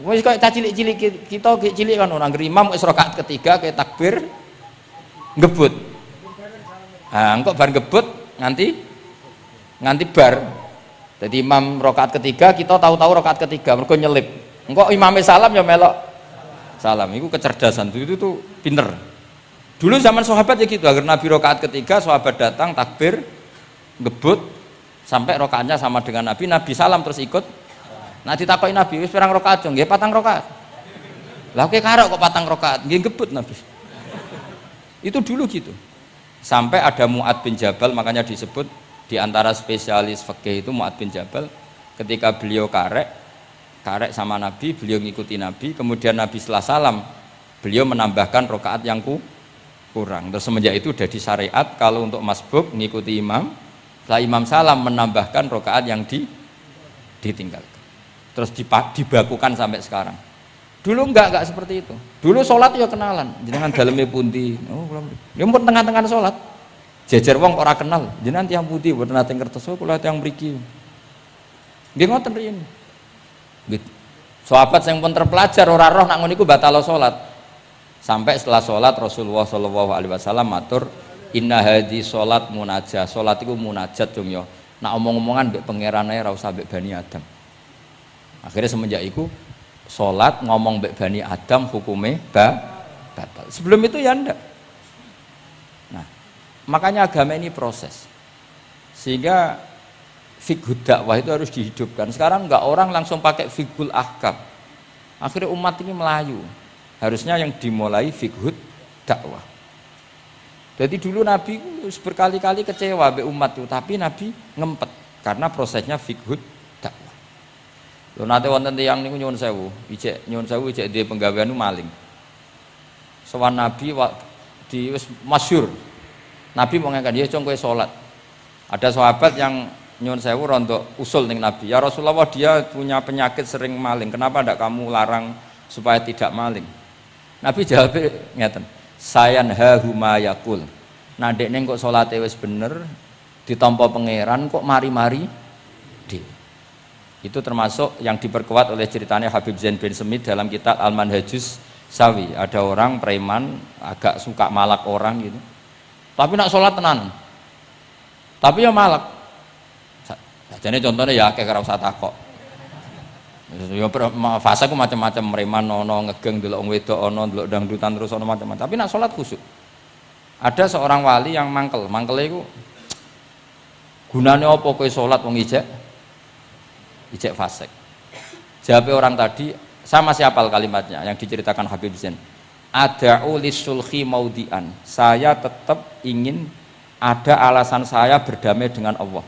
wis kayak cilik-cilik kita cilik kan orang imam wis rakaat ketiga kayak takbir ngebut. Nah, engkau bar ngebut nganti bar. Jadi imam rakaat ketiga kita tahu-tahu rakaat ketiga mergo nyelip. Engkau imamnya salam ya melok salam. Itu kecerdasan itu tuh pinter. Dulu zaman sahabat ya gitu, agar Nabi rakaat ketiga sahabat datang takbir ngebut sampai rakaatnya sama dengan Nabi, Nabi salam terus ikut. Nah ditakoki Nabi, wis pirang rakaat jo? Nggih 4 rakaat. Lah oke karo kok 4 rakaat, nggih ngebut Nabi. Itu dulu gitu. Sampai ada Mu'ad bin Jabal, makanya disebut di antara spesialis fikih itu Mu'ad bin Jabal, ketika beliau karek sama Nabi, beliau ngikuti Nabi, kemudian Nabi setelah salam, beliau menambahkan rakaat yang kurang. Terus semenjak itu udah di syariat kalau untuk masbuk ngikuti imam, setelah imam salam menambahkan rakaat yang ditinggalkan. Terus dibakukan sampai sekarang. Dulu enggak seperti itu. Dulu sholat ya kenalan, jenengan daleme pundi. Oh, ya pun tengah-tengah sholat. Jejer wong ora kenal, jenengan tiyang pundi mboten nate ngertos kula tiyang mriki. Nggih ngoten riyen. Nggih. Sahabat sing pun terpelajar ora roh nak ngono iku batal sholat. Sampai setelah sholat Rasulullah SAW matur inna hadhi sholat munajah, sholat itu munajat dong yo. Nak omong-omongan mbek pangerane ora usah mbek Bani Adam. Akhirnya semenjak itu sholat ngomong mbek Bani Adam hukumnya batal. Sebelum itu ya ndak. Nah, makanya agama ini proses. Sehingga fiqhud dakwah itu harus dihidupkan. Sekarang enggak orang langsung pakai fiqhul ahkam. Akhirnya umat ini melayu. Harusnya yang dimulai fiqhud dakwah. Jadi dulu Nabi berkali-kali kecewa be umat itu, tapi Nabi ngempet karena prosesnya fiqhud dakwah. Lho nate wonten tiyang niku nyuwun sewu, ijek dhewe penggawean maling. Sowan Nabi di wis masyhur. Nabi mau ngangkat dia kowe salat. Ada sahabat yang nyuwun sewu rontok usul ning Nabi. Ya Rasulullah dia punya penyakit sering maling. Kenapa ndak kamu larang supaya tidak maling? Nabi jawab ngeten, sayanhahu ma yaqul. Nah dekne kok salate wis bener ditampa pangeran kok mari-mari di. Itu termasuk yang diperkuat oleh ceritanya Habib Zain bin Semit dalam kitab Al-Manhajus Sawi. Ada orang preman agak suka malak orang gitu. Tapi nak salat tenan. Tapi ya malak. Jane contohnya ya akeh ora usah takok. Ya fase ku macam-macam, preman ono ngegeng delok wong wedok ono delok dangdutan terus ono macam-macam. Tapi nak salat khusyuk. Ada seorang wali yang mangkele iku gunane apa kowe salat wong ijek fasik. Jawab orang tadi, saya masih hafal kalimatnya yang diceritakan Habib Zain. Ada'u lisulhi maudian. Saya tetap ingin ada alasan saya berdamai dengan Allah.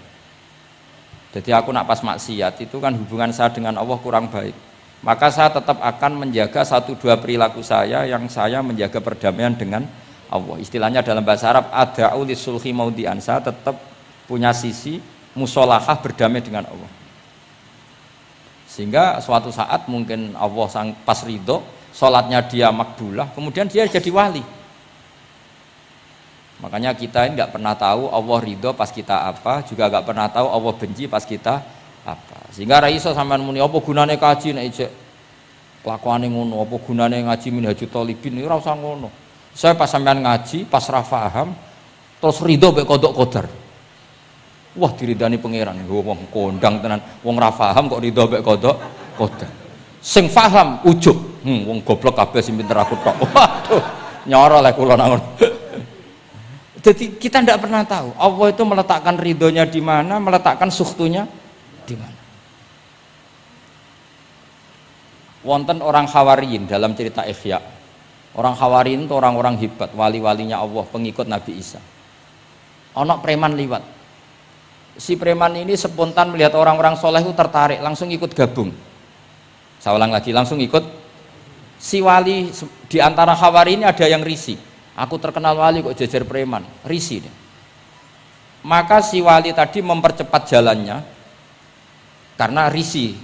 Jadi aku nak pas maksiat itu kan hubungan saya dengan Allah kurang baik. Maka saya tetap akan menjaga 1-2 perilaku saya yang saya menjaga perdamaian dengan Allah. Istilahnya dalam bahasa Arab ada'u lisulhi maudian. Saya tetap punya sisi musolahah berdamai dengan Allah. Sehingga suatu saat mungkin Allah sang pas ridho, sholatnya dia makbulah, kemudian dia jadi wali. Makanya kita ini nggak pernah tahu Allah ridho pas kita apa, juga nggak pernah tahu Allah benci pas kita apa. Sehingga raiso sampean muni apa gunane kaji nek ijek kelakuane ngono, apa gunane ngaji Minhajul Thalibin iki ora usah ngono. Saya pas sampean ngaji, pas ra paham, terus ridho mek qada qadar. Wah diridani pangeran, wong kondang tenan, wong ra paham kok ridho mek kodok. Sing paham ujug, wong goblok kabeh sing pinter aku tok. Waduh, nyoro lek kula nang. Jadi kita tidak pernah tahu Allah itu meletakkan ridhonya di mana, meletakkan sukhtunya di mana. Wonten orang Hawariyin dalam cerita Ihya. Orang Hawariyin itu orang-orang hebat, wali-walinya Allah, pengikut Nabi Isa. Ono preman liwat. Si preman ini spontan melihat orang-orang soleh itu tertarik, langsung ikut gabung. Saya ulang lagi, langsung ikut. Si wali di antara Hawariyin ini ada yang risih. Aku terkenal wali kok jejer preman, risih deh. Maka si wali tadi mempercepat jalannya karena risih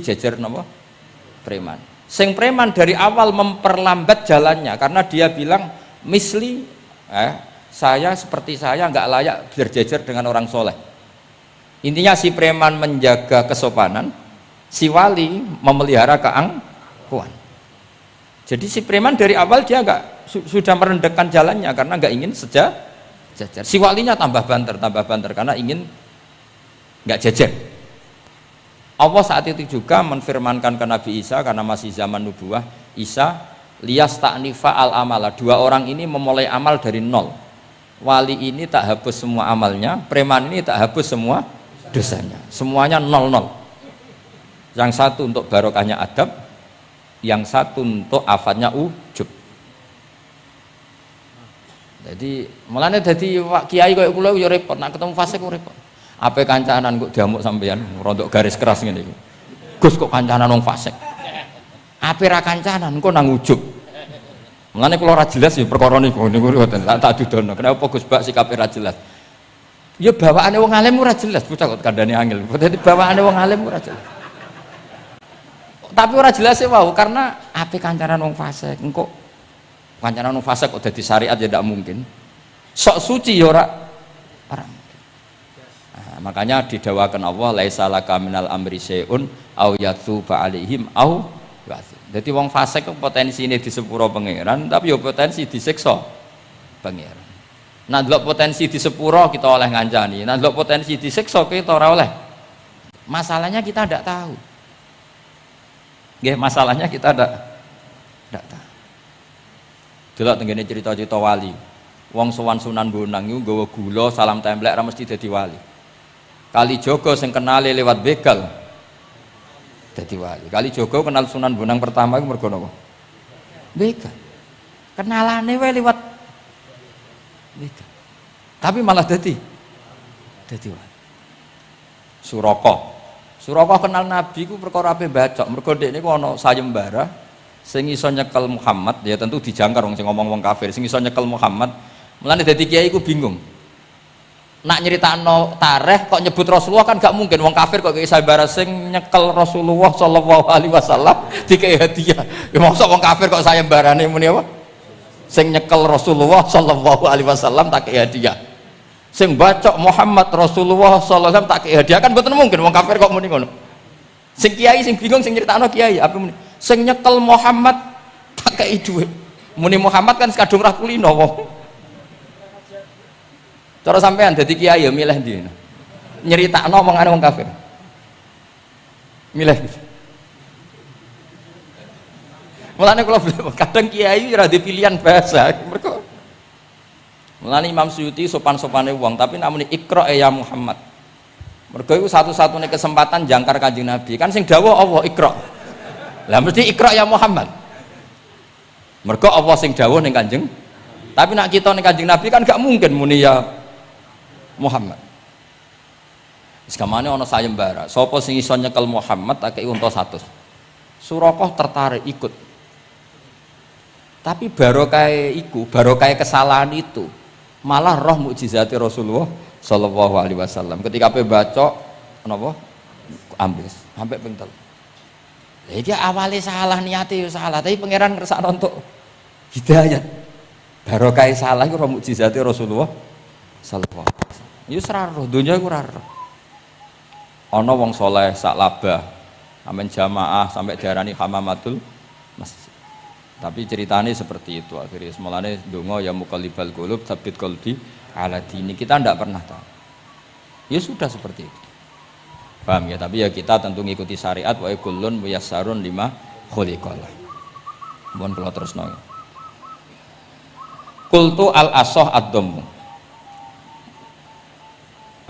jejer napa preman. Sing preman dari awal memperlambat jalannya karena dia bilang misli saya seperti saya nggak layak berjejer dengan orang soleh. Intinya si preman menjaga kesopanan, si wali memelihara keangkuhan. Jadi si preman dari awal dia nggak sudah merendahkan jalannya karena nggak ingin sejajar. Si walinya tambah banter karena ingin nggak jejer. Allah saat itu juga menfirmankan ke Nabi Isa karena masih zaman nubuah, Isa liyas ta'nifa al amala, dua orang ini memulai amal dari nol. Wali ini tak hapus semua amalnya, preman ini tak hapus semua dosanya, semuanya nol. Yang satu untuk barokahnya adab, yang satu untuk afatnya ujub. Jadi mulane dadi kiai koyo kula yo repot, nak ketemu fasik kok repot. Ape kancanan kok diamuk sampean rontok garis keras ngene iki. Gus kok kancanan wong fasik. Ape ra kancanan kok nang ujub. Mulane kula ora jelas ya perkara niku ngoten tak dudono. Kenapa Gus Bak sikape ra jelas? Ya bawaane wong alim ora jelas, bocah kok kandhane angel. Dadi bawaane wong alim ora jelas. Tapi ora jelas e wau karena ape kancanan wong fasik. Engko kancanan wong fasik kok dadi syariat ya ndak mungkin. Sok suci ya ora makanya didawakan Allah laisa laka minal amri syai'un au yatsuba alaihim au yatsu. Dadi wong fasik potensine di sepuro pangeran tapi ya potensi disiksa pangeran. Nah ndelok potensi di sepuro kita oleh ngancani, nah ndelok potensi disiksa kita ora oleh. Masalahnya kita ndak tahu. Nggih, masalahnya kita ndak tahu. Delok tengene cerita-cerita wali. Wong sowan Sunan Bonang iku nggawa gula salam templek ra mesti dadi wali. Kalijogo sing kenali lewat begal dadi wali. Kalijogo kenal Sunan Bonang pertama iku mergo napa? Begal. Kenalane wae lewat begal. Tapi malah dadi wali. Suraka kenal Nabi ku perkara ape bacok. Mergo dekne ku ana sayembara sing iso nyekel Muhammad, ya tentu dijangkar wong sing ngomong wong kafir, sing iso nyekel Muhammad. Mulane dadi kiai ku bingung. Nak nyeritakno tarikh kok nyebut Rasulullah kan gak mungkin wong kafir kok kisah bara sing nyekel Rasulullah sallallahu alaihi wasallam dikei hadiah. Ya mosok wong kafir kok sayembarane muni apa? Sing nyekel Rasulullah sallallahu alaihi wasallam tak kei hadiah. Sing bacok Muhammad Rasulullah sallallahu alaihi wasallam tak kei hadiah kan mboten mungkin wong kafir kok muni ngono. Sing kiai sing bingung sing nyeritakno kiai apa muni? Sing nyekel Muhammad tak kei dhuwit. Muni Muhammad kan kadung ra kulino wong. Cara sampean dadi kiai ya milih ndi? Nyeritakno omongane wong kafir. Milih. Mulane kula kadang kiai ora di pilihan bahasa. Mergo mulane Imam Suyuti sopan-sopane wong tapi namune Iqra ya Muhammad. Mergo iku satu-satunya kesempatan jangkar Kanjeng Nabi. Kan sing dawuh Allah Iqra. Lah mesti Iqra ya Muhammad. Mergo Allah sing dawuh ning Kanjeng. Tapi nak kita ning Kanjeng Nabi kan gak mungkin muni ya Muhammad. Sekamane ana sayembara. Sapa sing iso nyekel Muhammad tak kei unta 100. Suraqah tertarik ikut. Tapi barokah iku, barokah kesalahan itu malah roh mukjizati Rasulullah sallallahu alaihi wasallam. Ketika ape baca napa ambles sampai ping 3. Lah iki awale salah niate ya salah, tapi pangeran ngersakno untuk hidayat. Barokah salah iku roh mukjizati Rasulullah sallallahu alaihi wasallam. Ya seraro, dunia iku ora. Ana wong saleh sak labah, amen jamaah sampai diarani hamamatul masjid. Tapi ceritanya seperti itu akhirnya semulane donga ya muqallibal qulub tsabbit qalbi ala dini. Kita ndak pernah tahu. Ya sudah seperti itu. Paham ya? Tapi ya kita tentu ngikuti syariat wa kullun muyassarun lima khuliqalah. Mohon kula terusno. Qultu al-asah ad-dhammu.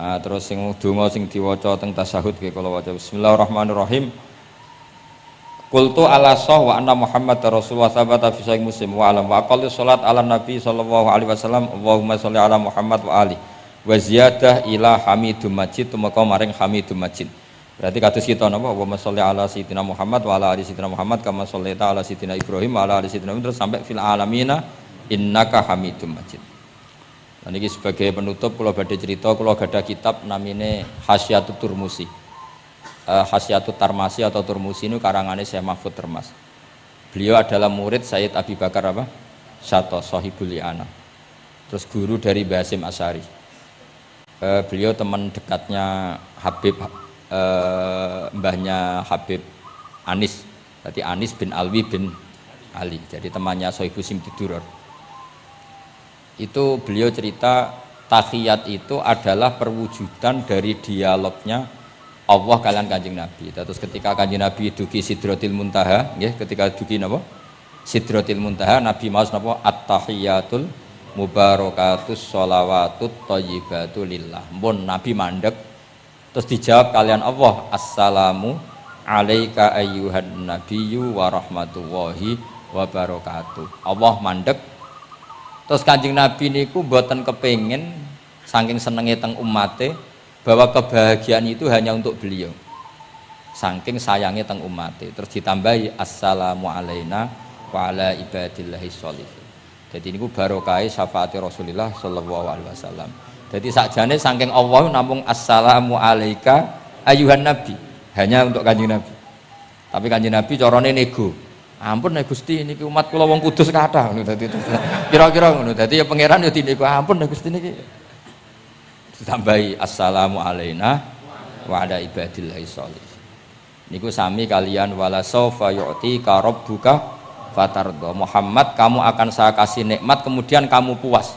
Terus sing donga sing diwaca teng tasyahud nggih kula waca bismillahirrahmanirrahim. Qultu al-asah wa anna Muhammad Rasulullah sabata fi sahih Muslim wa alam wa aqallu salat ala nabi sallallahu alaihi wasallam Allahumma sholli ala Muhammad wa ali wa ziyadah ila hamidum majid tumeka maring hamidum majid. Berarti kados kita napa Allahumma sholli ala sayyidina Muhammad wa ala ali sayyidina Muhammad kama shollaita ala sayyidina Ibrahim wa ala ali sayyidina Ibrahim terus sampai fil alamina innaka hamidum majid. Nah ini sebagai penutup kalau badhe cerita kalau ada kitab namine Hasyatut Turmusi. Hasyatut Tarmasi atau Turmusi ini karangannya Syekh Mahfud Termas. Beliau adalah murid Sayyid Abi Bakar apa? Syato Sohibul Li'ana. Terus guru dari Basim Asy'ari. Beliau teman dekatnya Habib mbahnya Habib Anis. Berarti Anis bin Alwi bin Ali. Jadi temannya Sohibul Simtiduror. Itu beliau cerita tahiyat itu adalah perwujudan dari dialognya Allah kalian Kanjeng Nabi. Terus ketika Kanjeng Nabi dugi Sidratil Muntaha, nggih, ketika dugi napa? Sidratil Muntaha, Nabi maos napa? At-tahiyatul mubarakatus sholawatut thayyibatu lillah. Mun Nabi mandek terus dijawab kalian Allah, Assalamu alayka ayyuhan nabiyyu wa rahmatullahi wa barakatuh. Allah mandek. Terus Kanjeng Nabi niku mboten kepengin saking senenge teng umate bahwa kebahagiaan itu hanya untuk beliau saking sayangnya teng umate terus ditambahi assalamu alaina wa ala ibadillahi sholihin. Jadi ini barokah syafaati Rasulullah sallallahu alaihi wasallam. Jadi sakjane saking Allah namung assalamu alaika ayuhan nabi hanya untuk Kanjeng Nabi. Tapi Kanjeng Nabi carane nego. Ampun nek Gusti niki umat kula wong kudus kathah ngono dadi kira-kira ngono. Dadi ya pangeran ya dinego ampun nek Gusti niki ditambahi assalamu alaina wa ala ibadillahi sholihin. Niku sami kalian wala saufa yu'tika rabbuka fatarda. Muhammad kamu akan saya kasih nikmat kemudian kamu puas.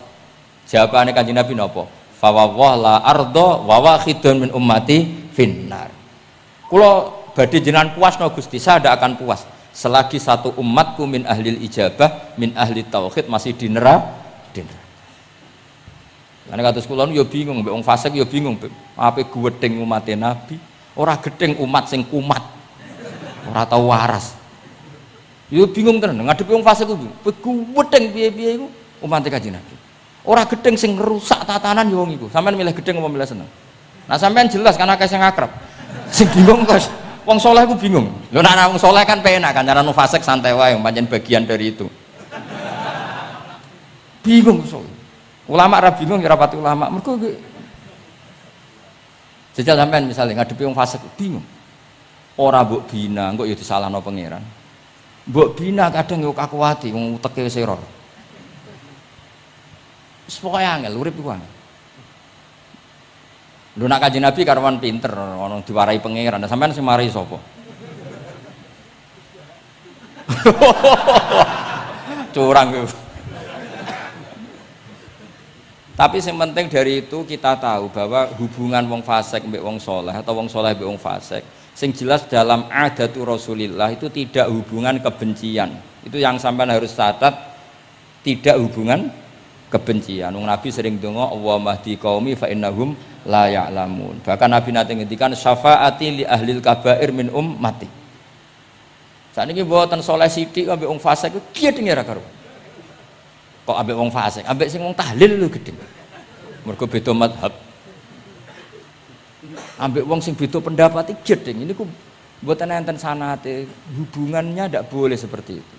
Jawabannya Kanjeng Nabi napa? Fa wallahi la arda wa wahidun min ummati finnar. Kula badhe jenengan puas no Gusti, saya tidak akan puas selagi satu umatku min ahlil ijabah min ahli tauhid masih di neraka. Karena kados kula yo bingung, mbek wong fasik yo bingung, ape gedeng umat Nabi, ora gedeng umat sing kumat, ora tau waras. Yo bingung tenan ngadepi wong fasik ku, gedeng piye-piye iku umat Kanjeng Nabi. Ora gedeng sing ngerusak tatanan yo wong iku. Sampeyan milih gedeng apa milih seneng? Nah sampeyan jelas kan akeh sing akrab. Sing bingung kok wong saleh ku bingung. Lho nek wong saleh kan penak kan cara wong fasik santai wae, pancen bagian dari itu. Bingung so. Ulama ra bingung ya rapati ulama. Mergo jajal sampean misalnya ngadepi wong fasik bingung. Ora mbok bina, engko ya disalahno pangeran. Mbok bina kadang yo kakuwati wong uteke wis ora. Wis pokoke angel urip iku angel. Lho nak Kanjeng Nabi karwan pinter ana diwarai pangeran. Sampean sing mari sapa? Curang itu. Tapi yang penting dari itu kita tahu bahwa hubungan wong fasik mbek wong soleh atau wong soleh mbek wong fasik sing jelas dalam adatu Rasulillah itu tidak hubungan kebencian. Itu yang sampean harus catat, tidak hubungan kebencian. Wong Nabi sering donga Allahumma hdi qaumi fa innahum la ya'lamun. Bahkan Nabi nate ngendikan syafaati li ahlil kabair min ummati. Sakniki mboten soleh sithik ambek wong fasik ku gedenge ra karo. Kok ambek wong fasik, ambek sing wong tahlil lho gedhe. Mergo beda mazhab. Ambek wong sing beda pendapat iki gedhe. Ini ku mboten enten sanate, hubungannya ndak boleh seperti itu.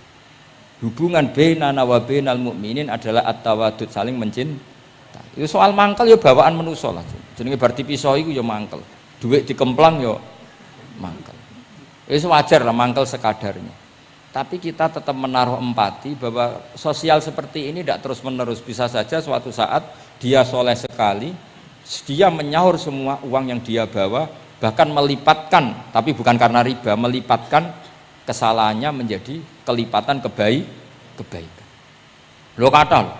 Hubungan bainana wa bainal mukminin adalah at-tawaddud, saling mencintai. Itu soal mangkel ya bawaan manusa lah. Jenenge bar dipisah iku ya mangkel. Dhuwit dikemplang ya mangkel. Wis wajar lah mangkel sekadarnya. Tapi kita tetap menaruh empati bahwa sosial seperti ini tidak terus menerus. Bisa saja suatu saat dia soleh sekali, dia menyaur semua uang yang dia bawa, bahkan melipatkan, tapi bukan karena riba, melipatkan kesalahannya menjadi kelipatan kebaikan. Lo kata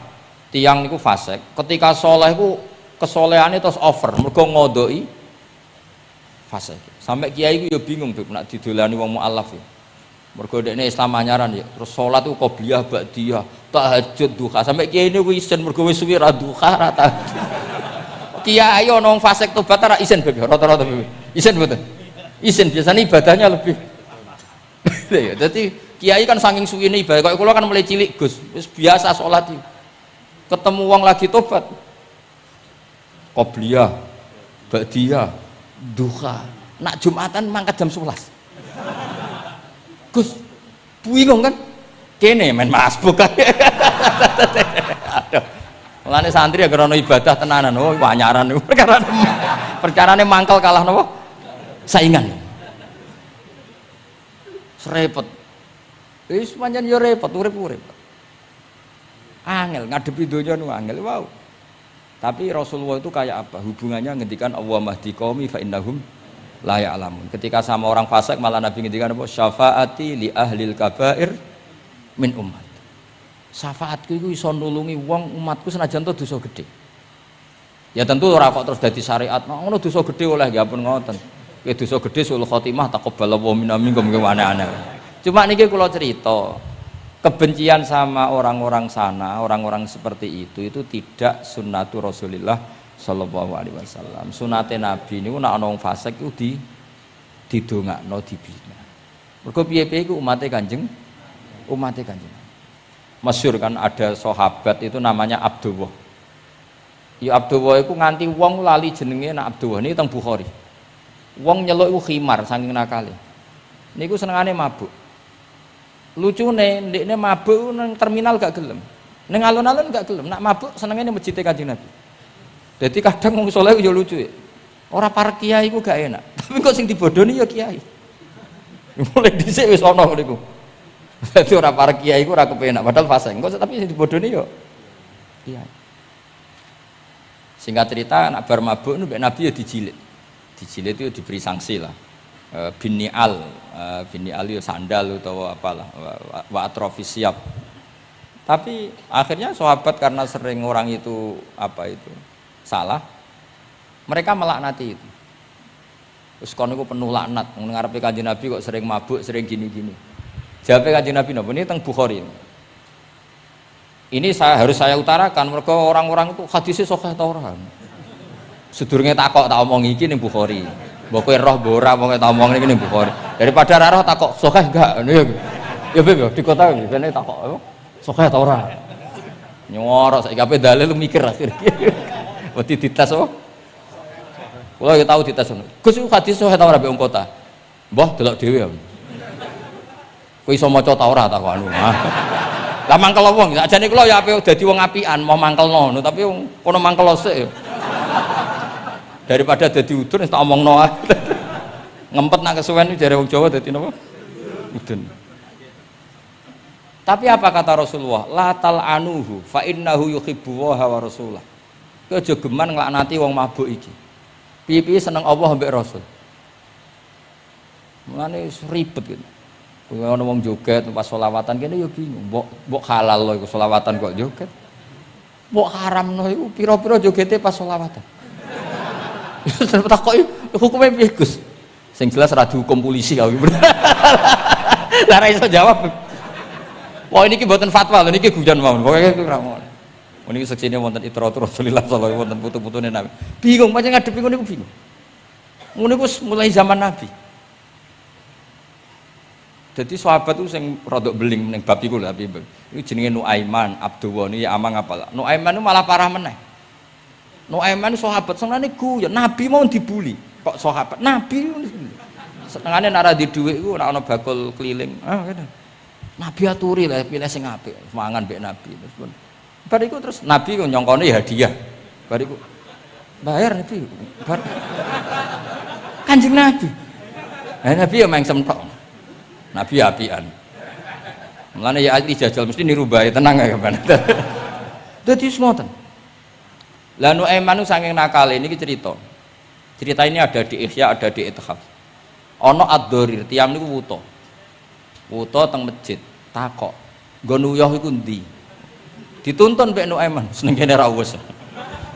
tiang niku fasik, ketika soleh ku kesolehane terus over, mergo ngodoi fase. Sampai kiai ku ya bingung Beb nak didolani wong mualaf ya. Mergo dekne Islam anyaran ya, terus salat ku qobliyah ba'diyah, tahajud duha. Sampai kiai niku isen mergo wis suwi ra duha ra tahajud. Kiai ana wong fasik tobat ora isen Beb, rata-rata Beb. Isen mboten? Isen biasanya ibadahnya lebih. Ya, jadi kiai kan saking suwine ibadah. Kok kula kan mulai cilik Gus, wis biasa salat iki. Ketemu wong lagi tobat. Qobliyah, ba'diyah, duha. Nak Jumatan mangkat jam 11. Gus, bingung kan? Kene main masbuk kan. Aduh. Mulane santri ya karena ibadah tenanan, oh panyaran niku perkarane mangkel kalah napa? Saingan. Repot. Wis pancen yo repot urip-urip. Angel ngadepi donya nu angel wow. Tapi Rasulullah itu kayak apa? Hubungannya ngendikan Allah mahdi qaumi fa innahum la ya'lamun. Ketika sama orang fasik malah Nabi ngendikan apa? Syafaati li ahlil kabair min umat. Syafaatku iku iso nulungi wong umatku senajan to dosa gedhe. Ya tentu ora kok terus dadi syariat. Ngono dosa gedhe oleh ya pun ngoten. Kowe dosa gedhe sul khotimah taqabbalallahu minna minkum aneh-aneh. Cuma niki kula cerita, kebencian sama orang-orang sana, orang-orang seperti itu tidak sunnatul Rasulillah sallallahu alaihi wasallam. Sunate Nabi niku nek ana wong fasik iku didongakno dibina. Mergo piye-piye iku umate Kanjeng. Masyhur kan ada sahabat itu namanya Abdullah. Ya Abdullah iku nganti wong lali jenenge nak Abdullah niki teng Bukhari. Wong nyeluk iku khimar saking nakale. Niku senengane mabuk. Lucune ndekne mabuk nang terminal gak gelem. Ning alun-alun gak gelem. Nak mabuk senenge ning masjid Kanjeng Nabi. Jadi kadang wong saleh yo lucu ya. Ora parek kiai iku gak enak. Tapi kok sing dibodoni ya kiai. Mulai dhisik wis ana niku. Dadi ora parek kiai iku ora kepenak padahal fase. Kok tapi sing dibodoni yo kiai. Singkat cerita nak bar mabuk mbek Nabi ya dijilid. Dijilid itu diberi sanksi lah. Binial itu sandal atau apalah wa atrofis siap. Tapi akhirnya sahabat karena sering orang itu salah, mereka melaknati itu. Terus kono iku penuh laknat, ngarepe Kanjeng Nabi kok sering mabuk, sering gini-gini. Jawabe Kanjeng Nabi napa? Ini teng Bukhari. Ini harus saya utarakan mereka orang-orang itu hadisnya sahih ta ora. Sedurunge takok tak omong iki ning Bukhari. Mbok kowe roh mbok ora wong tak omong iki ning Bukhari. Daripada ra roh takok sahih enggak. Ya Beb di kota iki kene takok apa? Sahih ta ora. Nyorok saiki ape dalil mikir akhir iki. Wedi dites apa? Kula ya tau dites ngono. Gus hadis sahih ta ora mbek wong kota? Mbah delok dhewe ya. Kowe iso maca ta ora tak anu. Lah mangkel wong, sakjane kula ya ape dadi wong apian mau mangkelno ngono, tapi wong kono mangkel sik. Daripada dadi udun wis tak omongno ae. Ngempet nak kesuwen jare wong Jawa dadi napa? Udun. Tapi apa kata Rasulullah? La tal'anuhu fa innahu yuhibbu wa rasulah. Kowe aja geman nglaknati wong mabuk iki. Piye-piye seneng Allah mbek Rasul. Mulane ribet gitu. Kowe ana wong joget pas selawatan kene ya bingung. Mbok halal lho iku selawatan kok joget. Mbok haramno iku pira-pira jogete pas selawatan. Terus takoki hukume piye Gus? Sing jelas ora dihukum polisi kau. Lah ra iso jawab. Wah niki mboten fatwa lho niki guyon mawon. Pokoke ora ngono. Niki seksine wonten itratur Rasulullah sallallahu alaihi wasallam wonten putu-putune Nabi. Bingung pancen ngadepi ngono niku bingung. Ngono niku mulai zaman Nabi. Jadi sahabat itu sing rodok beling ning bab iku lho Habib. Iku jenenge Nuaiman, Abdullah niki amang apalah. Nuaiman itu malah parah meneh. Nuaiman sahabat senengane guyon, Nabi mau dibuli. Kok sahabat? Nabi senengane nek ora di dhuwit iku ora ana bakul keliling. Ngene. Nabi aturi lah pilih sing apik, mangan mbek Nabi terus pun. Bar iku terus Nabi kok nyongkone hadiah. Bar iku bayar Nabi. Bar Kanjeng Nabi. Nabi ya mengsem tok. Nabi apian. Mulane ya ati jajal mesti niru bae tenang ya kan. Dadi semoten. Lah Nuaiman saking nakale niki cerita. Cerita ini ada di Ihya, ada di Ithaf. Ana ad-dharir, tiyang niku wuta. Wuta teng masjid, takok. Nggon uyah iku ndi? Dituntun mbek Nuaiman, seneng kene ra wis.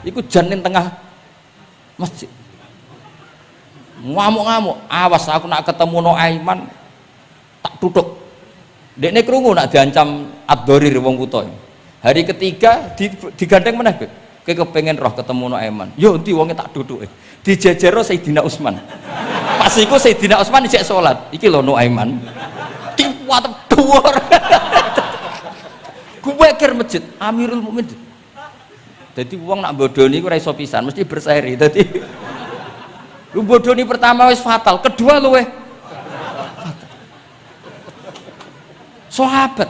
iku jan ning tengah masjid. Ngamuk-ngamuk, awas aku nak ketemu no Aiman tak tutuk. Dekne krungu nak diancam ad-dharir wong buta. Hari ketiga digandeng meneh. Kowe kepengin roh ketemu no Aiman. Yo endi wonge tak tutuke. Dijejero Sayyidina Utsman. Pas iku Sayyidina Utsman isih salat. Iki lho no Aiman. Diwatep dhuwur. Kuwe kir masjid Amirul Mukminin. Dadi wong nak bodoni ku ora iso pisan, mesti berseri. Dadi lu bodoni pertama wis fatal, kedua luweh fatal. Sahabat.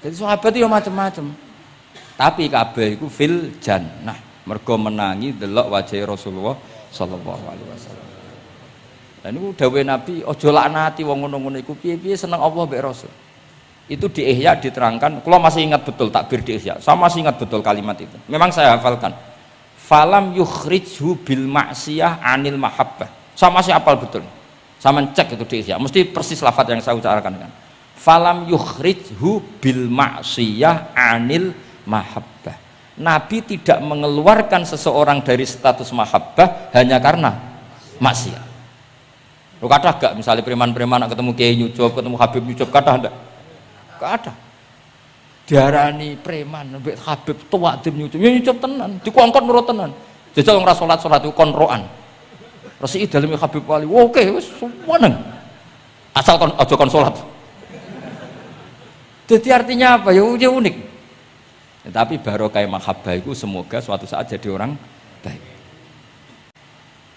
Jadi sahabat itu macam-macam. Tapi kabeh iku fil jannah. Mergo menangi delok wajah Rasulullah sallallahu alaihi wasallam. Lah niku dawuhe Nabi, aja laknati wong ngono-ngono iku piye-piye seneng Allah mbek Rasul. Itu di Ihya diterangkan, kalau masih ingat betul takbir di Ihya. Saya masih ingat betul kalimat itu. Memang saya hafalkan. Falam yukhrijhu bil ma'siyah anil mahabbah. Saya masih hafal betul. Saya mencek itu di Ihya. Mesti persis lafaz yang saya ucapkan kan. Falam yukhrijhu bil ma'siyah anil mahabbah. Nabi tidak mengeluarkan seseorang dari status mahabbah hanya karena maksiat. Lu kata gak misalnya preman-preman ketemu Kiai nyucup, ketemu Habib nyucup, kata enggak? Gak ada. Diarani preman mbek Habib tua dem nyucup. Ya nyucup tenan, dikongkon nurut tenan. Jajal ora salat iku kon roan. Resiki daleme Habib Wali. Oke, wis seneng. Asal kon aja kon salat. Jadi artinya apa? Ya unik. Ya, tapi barokah mahabbah itu semoga suatu saat jadi orang baik.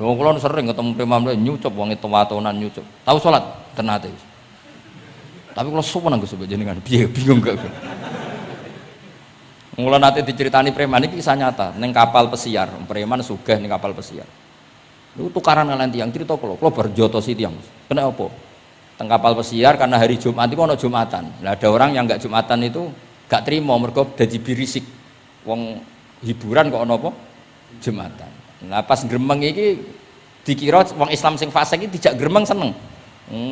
Wong kula sering ketemu preman nyucup wong tua-tuanan nyucup. Tahu salat tenate. Tapi kalau sopan nggak sebut jenengan, bingung gak? Mulai nanti diceritani preman ini kisah nyata, neng kapal pesiar, preman sugih neng kapal pesiar. Itu tukaran kalian tiang cerita kalau berjoto si tiang, kena apa? Teng kapal pesiar karena hari Jumat itu ada Jumatan. Nah, ada orang yang nggak Jumatan itu gak terima mereka jadi birisik, wong hiburan kok ono apa? Jumatan. Nah pas gremeng ini dikira wong Islam sing fasik iki dijak gremeng seneng.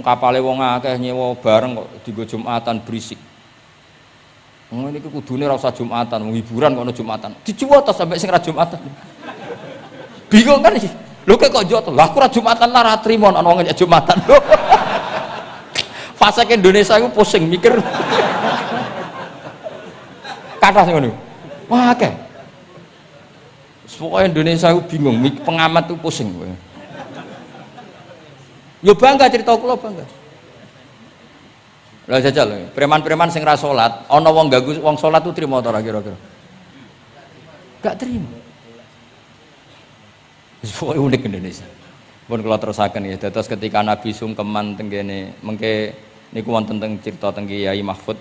Kapale wong akeh nyewa bareng kok dienggo Jumatan berisik. Ngene iki kudune ora usah Jumatan, wong hiburan kok ono Jumatan. Dijuwot to sampai sing ra Jumatan. Bingung kan iki. Lho kok jot. Lah aku ra Jumatan lah ra trimo ana wong nyek Jumatan. Fasik Indonesia iku pusing mikir. Kathah sing ngono. Wah akeh. Pokoke Indonesia iku bingung, pengamat tuh pusing. Yo bangga cerita kula bangga. Lah jajal preman-preman sing ra salat, ana wong ganggu wong salat tu trimo ta ora kira-kira? Gak trimo. Wis pokoke unik Indonesia. Pun kula terusaken ya, dados ketika Nabi sungkeman teng kene mengke niku wonten teng cerita teng Kiai Mahfud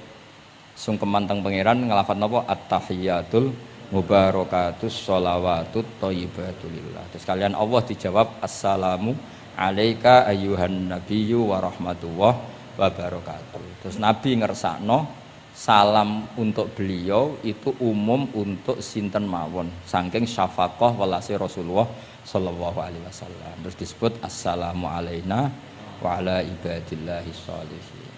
sungkeman teng pangeran nglafat napa at-tahiyatul mubarakatus sholawatut thayyibatulillah. Terus kalian Allah dijawab assalamu alaika ayyuhan nabiyyu wa rahmatullah wa barakatuh. Terus Nabi ngersakno salam untuk beliau itu umum untuk sinten mawon saking syafaqah welase Rasulullah sallallahu alaihi wasallam. Terus disebut assalamu alaina wa ala ibadillahi sholihin.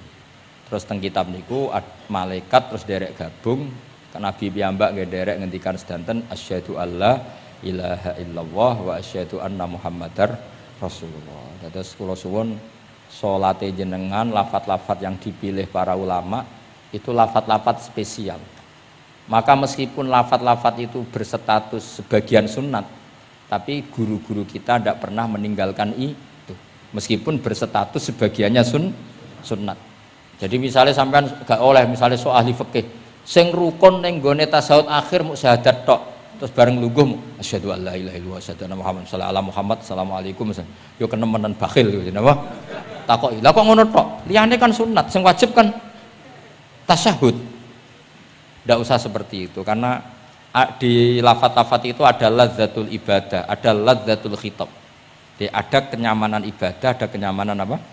Terus teng kitab niku malaikat terus derek gabung Nabi piyambak nggih derek ngendikan sedanten asyhadu alla ilaha illallah wa asyhadu anna muhammadar Rasulullah. Terus kula suwun salate jenengan lafat-lafat yang dipilih para ulama itu lafat-lafat spesial. Maka meskipun lafat-lafat itu berstatus sebagian sunat, tapi guru-guru kita tidak pernah meninggalkan itu. Meskipun berstatus sebagiannya sunnat. Jadi misalnya sampean gak oleh misalnya soal ahli fikih, sing rukun ning gone tasawuf akhir muk syahadat tok. Terus bareng lungguh asyhadu alla ilaha illallah wa asyhadu anna muhammad sallallahu alaihi Muhammad assalamualaikum yo kenemenan bakhil yo napa takoki lha kok ngono tok liyane kan sunat sing wajib kan tasyahud. Ndak usah seperti itu karena di lafaz-lafaz itu ada lazzatul ibadah, ada lazzatul khitab. Jadi ada kenyamanan ibadah, ada kenyamanan apa?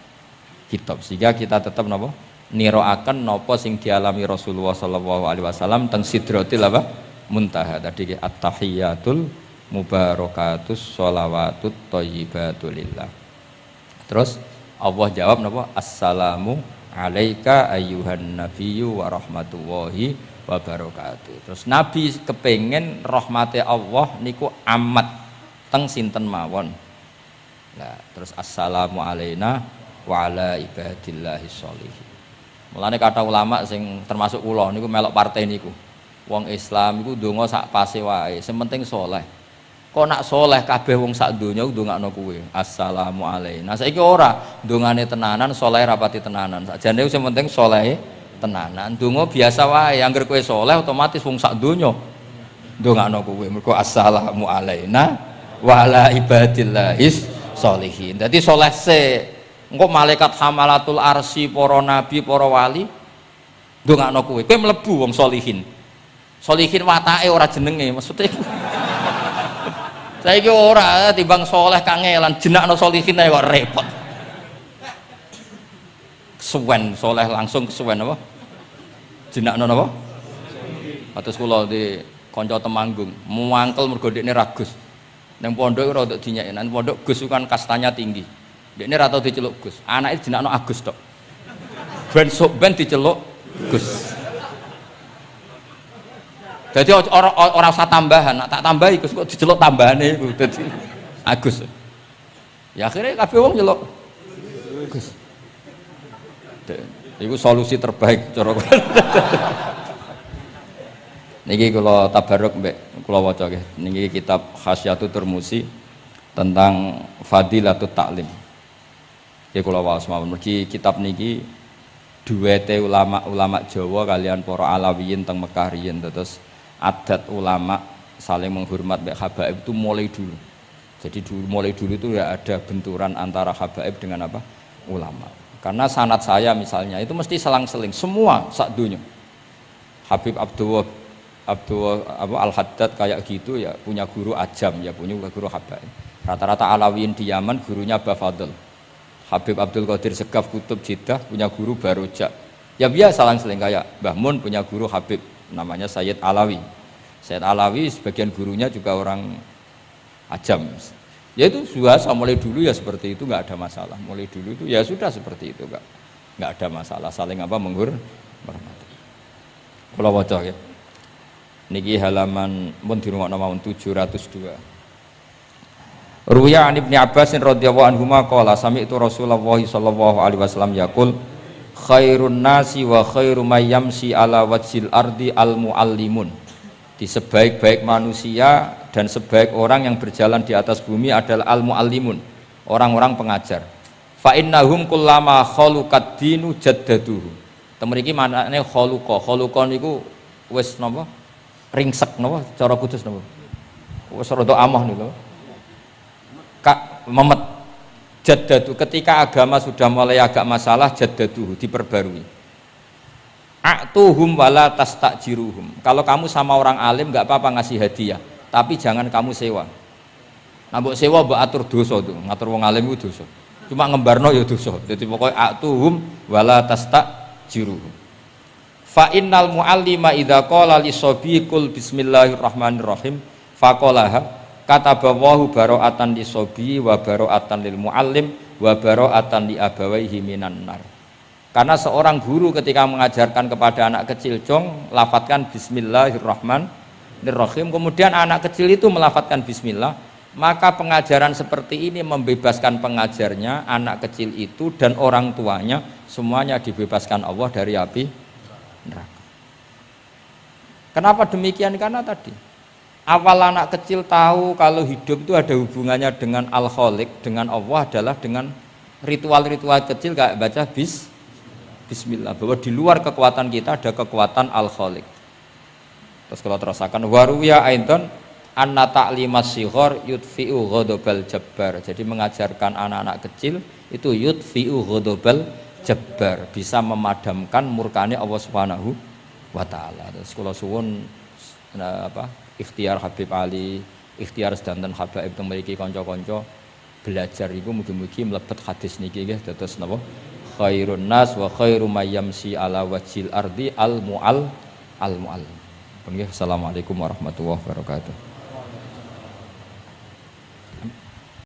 Khitab. Sehingga kita tetap napa? Niroaken napa sing dialami Rasulullah sallallahu alaihi wasallam teng sidratil apa? Muntaha tadi at-tahiyatul mubarakatus sholawatut thayyibatulillah. Terus Allah jawab napa assalamu alaika ayyuhan nabiyyu wa rahmatullahi wa barakatuh. Terus Nabi kepengen rahmate Allah niku amat teng sinten mawon. Nah, terus assalamu alaina wa ala ibadillahis sholihin. Mulane kata ulama sing termasuk kula niku melok partai niku. Wong Islam iku ndonga sak pase wae, sing penting saleh. Kok nak saleh kabeh wong sak donya ndongakno kuwe. Assalamu alaina. Saiki ora ndongane tenanan, saleh rapati tenanan. Sakjane sing penting saleh tenanan. Ndonga biasa wae, angger kowe saleh otomatis wong sak donya ndongakno kuwe. Mergo assalamu alaina wa ala ibadillahis sholihin. Dadi saleh se engko malaikat hamalatul arsy, para nabi, para wali ndongakno kowe. Kowe mlebu wong sholihin. Sholihin watake ora jenenge, maksudnya saiki ora timbang soleh kangelan jenakno sholihin ae kok repot. Kesuwen soleh langsung kesuwen apa? Jenakno napa? Atus kula di kanca Temanggung, muangkel mergo dekne ragus. Ning pondok ora untuk dinyeki, nang pondok Gus kan kastanya tinggi. Dekne ra tau diceluk Gus. Anake jenakno Agus tok. Ben sok ben diceluk Gus. Jadi orang usah tambahan, tak tambahi Gus kok diceluk tambahane iku dadi Agus. Ya akhirnya kabeh wong nyeluk Gus. Iku solusi terbaik cara niki kula tabarruk mbek kula waca nggih. Niki kitab Khasyatul Turmusi tentang Fadilatut Ta'lim. Nggih kula waos mawon. Mergi kitab niki duwete ulama-ulama Jawa kalian para Alawiyin teng Mekah riyen terus adat ulama saling menghormat mbek habaib itu mulai dulu. Jadi mulai dulu itu ya ada benturan antara habaib dengan apa? Ulama. Karena sanad saya misalnya itu mesti selang-seling semua sak dunya. Habib Abdullah Al-Haddad kayak gitu ya punya guru ajam ya punya guru habaib. Rata-rata Alawiyin di Yaman gurunya Bafadl. Habib Abdul Qadir Segaf Kutub Jeddah punya guru Barojak. Ya biasa selang-seling kayak Mbah Mun punya guru Habib namanya Sayyid Alawi. Sayyid Alawi sebagian gurunya juga orang ajam. Ya itu biasa mulai dulu ya seperti itu, nggak ada masalah. Mulai dulu itu ya sudah seperti itu, nggak ada masalah saling apa menghormati. Kalau waca ya. Niki halaman pun di rumah nomor 702. Ruya an Ibnu Abbas radhiyallahu anhu qala sami'tu Rasulullah sallallahu alaihi wasallam yaqul khairun nasi wa khairu may yamshi ala wajhil ardi al muallimun. Di sebaik-baik manusia dan sebaik orang yang berjalan di atas bumi adalah al muallimun, orang-orang pengajar. Fa innahum kullama khaluqad dinu jaddaduhu. Temeriki maknane khaluqa niku wis napa? Ringsek napa? Cara kudus napa? Wis rada amah niku. Memet jaddadu ketika agama sudah mulai agak masalah jaddaduhu diperbarui. A'tuhum wala tastajiruhum. Kalau kamu sama orang alim enggak apa-apa ngasih hadiah, tapi jangan kamu sewa. Nah, mbok sewa mbok atur dosa tuh, ngatur wong alim itu dosa. Cuma ngembarno ya dosa. Jadi pokoknya a'tuhum wala tastajiruhum. Fa innal muallima idza qala li sabiqul bismillahirrahmanirrahim faqalaha katabawahu bara'atan li sobi wa bara'atan lil muallim wa bara'atan li abawaihi minan nar. Karena seorang guru ketika mengajarkan kepada anak kecil jong lafadzkan bismillahirrahmanirrahim, kemudian anak kecil itu melafadzkan bismillah, maka pengajaran seperti ini membebaskan pengajarnya, anak kecil itu dan orang tuanya semuanya dibebaskan Allah dari api neraka. Kenapa demikian? Karena tadi awal anak kecil tahu kalau hidup itu ada hubungannya dengan Al-Khaliq, dengan Allah adalah dengan ritual-ritual kecil kayak baca bismillah, bahwa di luar kekuatan kita ada kekuatan Al-Khaliq. Terus kalau terasakan waruya aidan anna ta'limas shighar yudfi'u ghadabal jabbar. Jadi mengajarkan anak-anak kecil itu yudfi'u ghadabal jabbar, bisa memadamkan murkane Allah Subhanahu wa taala. Terus kalau suwun ikhtiar Habib Ali, ikhtiar sedanten habaib teng mriki kanca-kanca belajar iku mugi-mugi mlebet hadis niki nggih dados napa khairun nas wa khairu may yamshi ala wajhil ardi al muallim. Assalamualaikum warahmatullahi wabarakatuh.